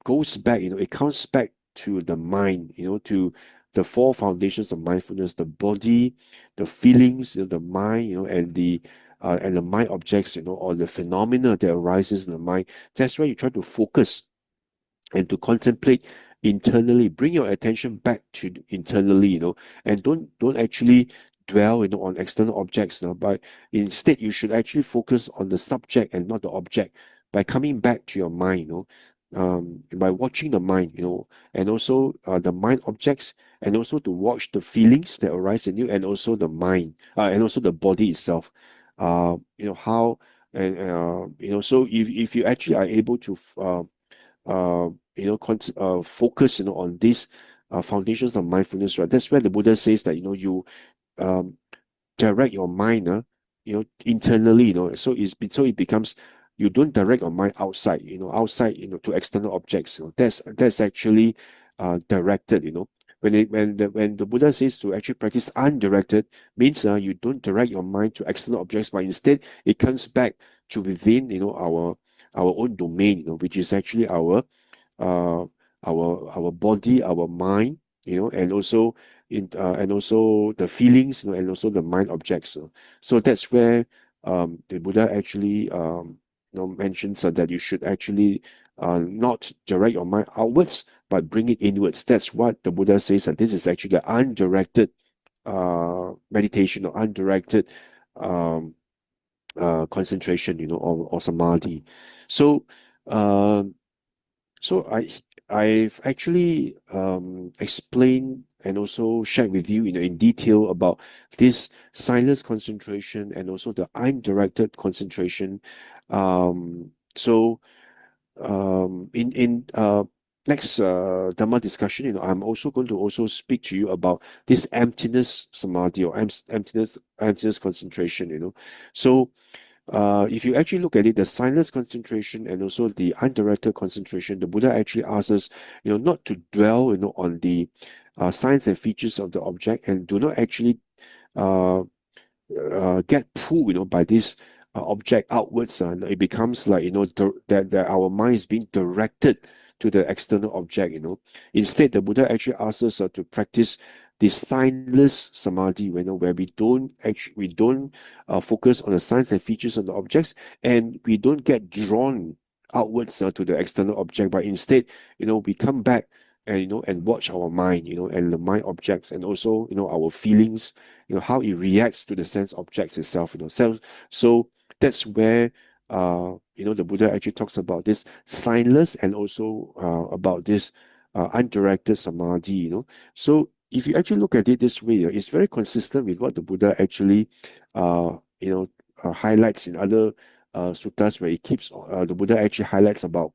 goes back. It comes back to the mind. To the four foundations of mindfulness: the body, the feelings, the mind, and the mind objects, or the phenomena that arises in the mind. That's where you try to focus and to contemplate internally, bring your attention back to internally, and don't actually dwell, on external objects, but instead you should actually focus on the subject and not the object by coming back to your mind, by watching the mind, and also the mind objects, and also to watch the feelings that arise in you, and also the mind, and also the body itself. How and so if you actually are able to focus on these foundations of mindfulness, right? That's where the Buddha says that you um, direct your mind, internally, so it becomes, you don't direct your mind outside, to external objects. That's actually directed. When the Buddha says to actually practice undirected, means you don't direct your mind to external objects, but instead it comes back to within, our own domain, which is actually uh, our body, our mind, and also and also the feelings, and also the mind objects. So that's where the Buddha actually mentions that you should actually not direct your mind outwards, but bring it inwards. That's what the Buddha says, that this is actually the undirected meditation, or undirected concentration, or samadhi. So um I've actually explained and also shared with you, in detail about this silence concentration and also the undirected concentration. So in next Dhamma discussion, I'm also going to also speak to you about this emptiness samadhi, or emptiness concentration. So if you actually look at it, the silence concentration and also the undirected concentration, the Buddha actually asks us, not to dwell, on the signs and features of the object, and do not actually uh, get pulled, by this object outwards. It becomes like, that our mind is being directed to the external object. Instead, the Buddha actually asks us to practice the signless samadhi, where we don't focus on the signs and features of the objects, and we don't get drawn outwards to the external object, but instead, we come back and and watch our mind, and the mind objects, and also our feelings, how it reacts to the sense objects itself. So that's where the Buddha actually talks about this signless, and also about this undirected samadhi. So if you actually look at it this way, it's very consistent with what the Buddha actually highlights in other suttas, where the Buddha actually highlights about,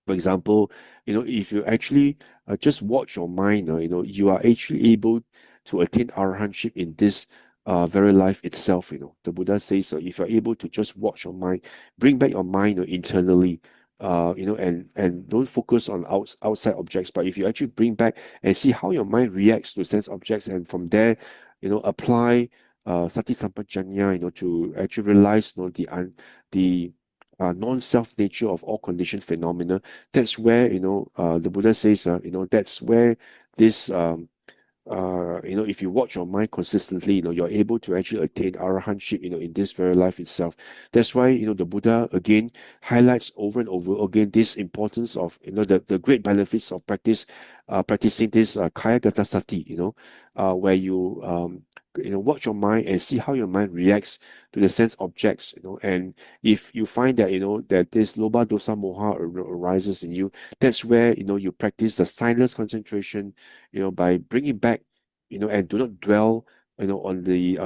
for example, if you actually just watch your mind, you are actually able to attain arahantship in this very life itself. The Buddha says, if you're able to just watch your mind, bring back your mind internally, and don't focus on outside objects, but if you actually bring back and see how your mind reacts to sense objects, and from there, apply sati sampajanya, to actually realize, the non-self nature of all conditioned phenomena. That's where, the Buddha says, that's where this if you watch your mind consistently, you're able to actually attain arahantship, in this very life itself. That's why, the Buddha again highlights over and over again this importance of, the great benefits of practicing this kaya-gata sati, where you watch your mind and see how your mind reacts to the sense objects, and if you find that, that this lobha dosa moha arises in you, that's where, you practice the silence concentration, by bringing back, and do not dwell, on the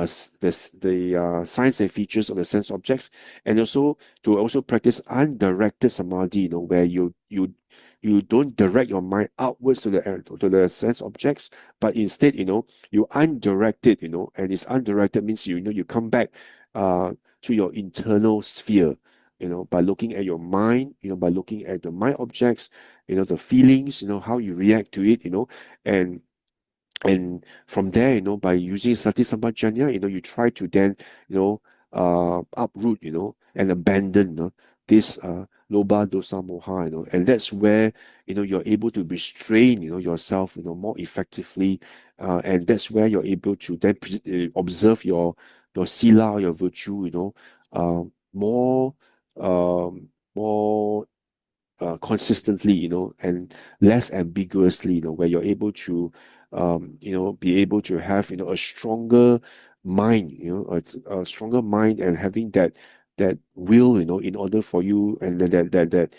signs and features of the sense objects, and also to also practice undirected samadhi, where you don't direct your mind outwards to the sense objects, but instead, you undirect it, and it's undirected means you come back to your internal sphere, by looking at your mind, by looking at the mind objects, the feelings, how you react to it, and from there, by using sati sampajanya, you try to then, uproot, and abandon, this lobha dosa moha, and that's where, you're able to restrain, yourself, more effectively, and that's where you're able to then observe your sila, your virtue, more more consistently, you know, and less ambiguously, you know, where you're able to, you know, be able to have, you know, a stronger mind, you know, a stronger mind, and having that will, you know, in order for you, and that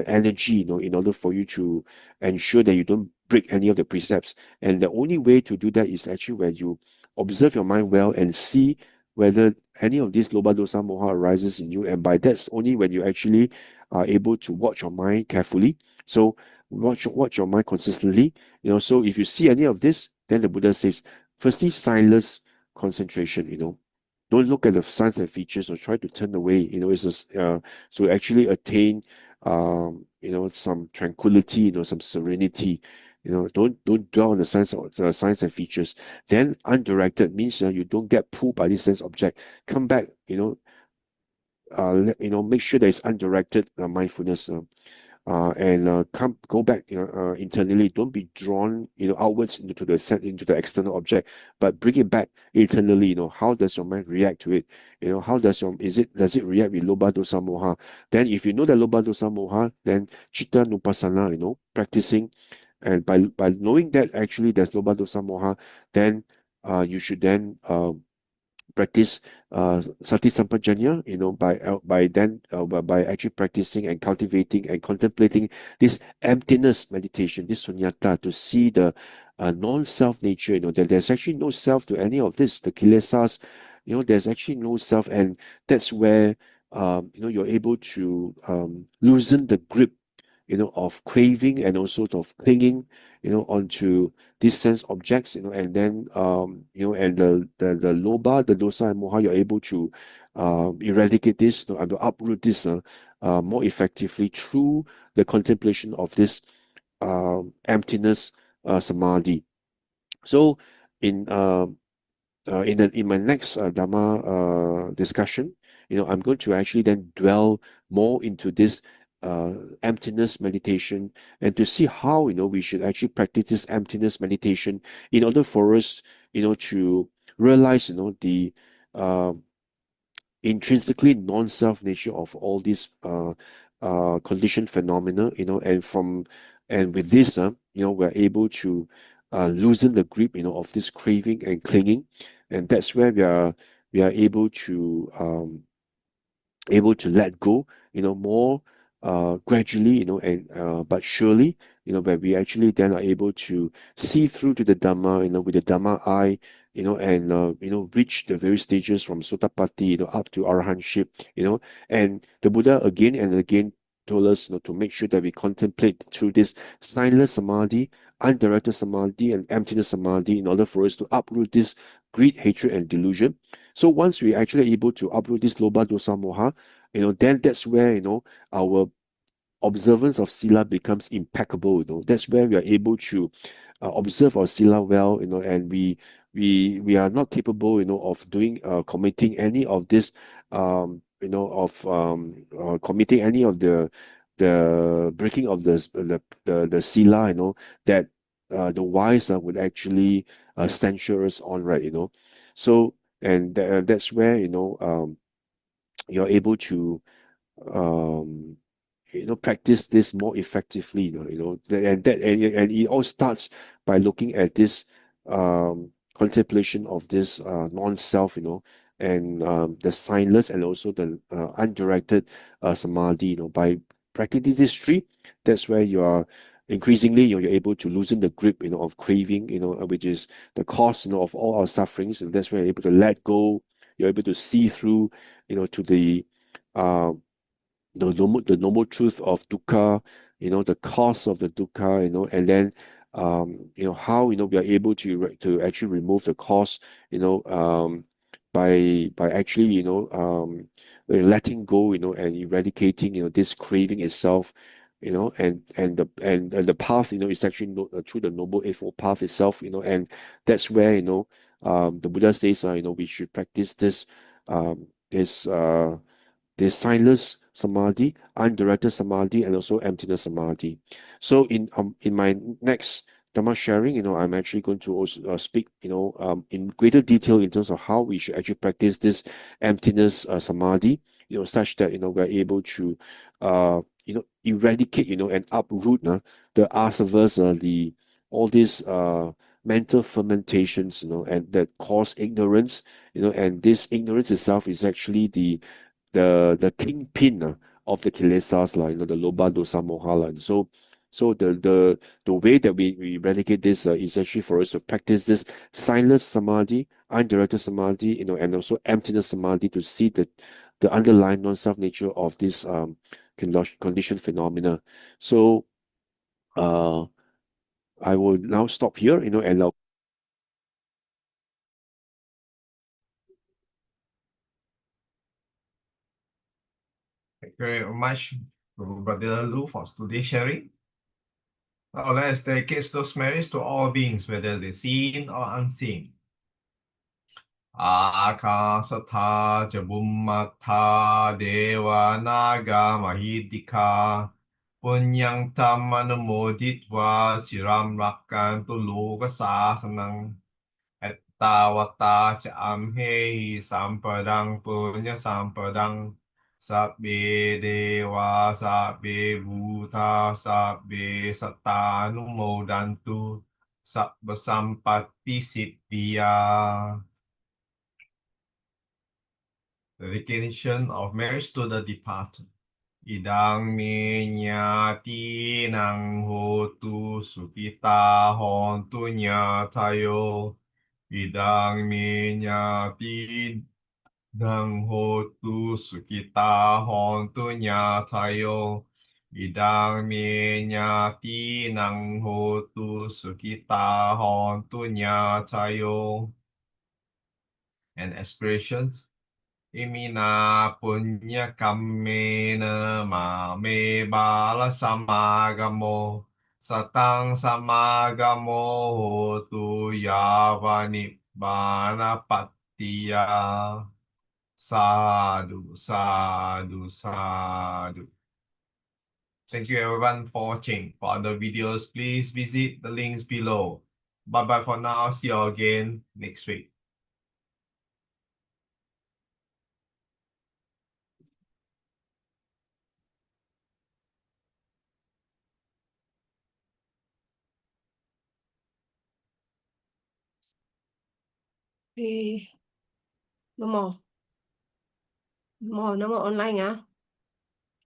energy, you know, in order for you to ensure that you don't break any of the precepts. And the only way to do that is actually where you observe your mind well and see whether any of these loba dosa moha arises in you. And by that's only when you actually are able to watch your mind carefully. So watch your mind consistently. You know, so if you see any of this, then the Buddha says, firstly, silence concentration, you know. Don't look at the signs and features or try to turn away. You know, it's just, so actually attain you know, some tranquility, you know, some serenity. You know, don't dwell on the signs and features. Then undirected means you don't get pulled by this sense object. Come back, you know, you know, make sure that it's undirected mindfulness. And go back, you know, internally. Don't be drawn, you know, outwards into the external object, but bring it back internally. You know, how does your mind react to it? You know, how does does it react with loba dosa moha? Then, if you know that loba dosa moha, then chitta nupassana, you know, practicing, and by knowing that actually there's loba dosa moha, then you should then practice sati sampajanya, you know, by actually practicing and cultivating and contemplating this emptiness meditation, this sunyata, to see the non-self nature, you know, that there's actually no self to any of this, the kilesas, you know, there's actually no self. And that's where you know, you're able to loosen the grip, you know, of craving and also of clinging, you know, onto these sense objects, you know. And then you know, and the loba, the dosa and moha, you're able to eradicate this, you know, and to uproot this more effectively through the contemplation of this emptiness samadhi. So in in my next Dhamma discussion, you know, I'm going to actually then dwell more into this emptiness meditation, and to see how, you know, we should actually practice this emptiness meditation in order for us, you know, to realize, you know, the uh, intrinsically non-self nature of all these conditioned phenomena, you know. And with this, you know, we're able to loosen the grip, you know, of this craving and clinging. And that's where we are able to let go, you know, more gradually, you know, and but surely, you know, where we actually then are able to see through to the Dhamma, you know, with the Dhamma eye, you know, and you know, reach the various stages from Sotapatti, you know, up to Arahantship, you know. And the Buddha again and again told us, you know, to make sure that we contemplate through this signless samadhi, undirected samadhi, and emptiness samadhi, in order for us to uproot this greed, hatred, and delusion. So once we actually able to uproot this loba dosa moha, you know, then that's where, you know, our observance of sila becomes impeccable. You know, that's where we are able to observe our sila well, you know. And we are not capable, you know, of doing committing any of this you know, of committing any of the breaking of the sila, you know, that the wise would actually censure us on, right, you know. So, and that's where, you know, you're able to um you know, practice this more effectively, you know. And it all starts by looking at this contemplation of this non-self, you know, and the signless and also the undirected samadhi, you know. By practicing these three, that's where you are increasingly, you know, you're able to loosen the grip, you know, of craving, you know, which is the cause, you know, of all our sufferings. And that's where you're able to let go, you're able to see through, you know, to uh, the noble truth of dukkha, you know, the cause of the dukkha, you know. And then you know, how, you know, we are able to actually remove the cause, you know, by actually, you know, letting go, you know, and eradicating, you know, this craving itself, you know. And the path, you know, is actually through the noble eightfold path itself, you know. And that's where, you know, the Buddha says, you know, we should practice this this there's signless samadhi, undirected samadhi, and also emptiness samadhi. So in my next Dhamma sharing, you know, I'm actually going to also speak, you know, in greater detail in terms of how we should actually practice this emptiness samadhi, you know, such that, you know, we're able to eradicate, and uproot the asavas, all these mental fermentations, and that cause ignorance, and this ignorance itself is actually the kingpin of the kilesas, the loba, dosa, moha. And so the way that we eradicate this is actually for us to practice this silent samadhi, undirected samadhi, and also emptiness samadhi to see the underlying non-self nature of this conditioned phenomena. So I will now stop here, and I'll Thank you very much, Brother Loo, for today's sharing. Now let's dedicate those merits to all beings, whether they're seen or unseen. Akasatha Jabummatha Deva Naga Mahidika Punyang Tammanamoditva Chiram Rakkantu Lokasasanang Ettavata Cha Amhe Sampadang Punya Sampadang Sabbe Dewa Sabbe Bhuta Sabbe Sattanumodantu Sabba Sampatti Siddhya. The recognition of marriage to the departed. Idang me nyati nang hotu sukita hontu nyatayo. Idang me nyati nang hotu sukita hontu nyatayo. Idang me nyati nang hotu sukita hontu nyatayo. And aspirations. Imina punya kammena mame bala samagamo satang samagamo hotu yavani bana pattiya. Sadhu, sadhu, sadhu. Thank you everyone for watching. For other videos, please visit the links below. Bye bye for now. See you all again next week. Okay. No more. No more online.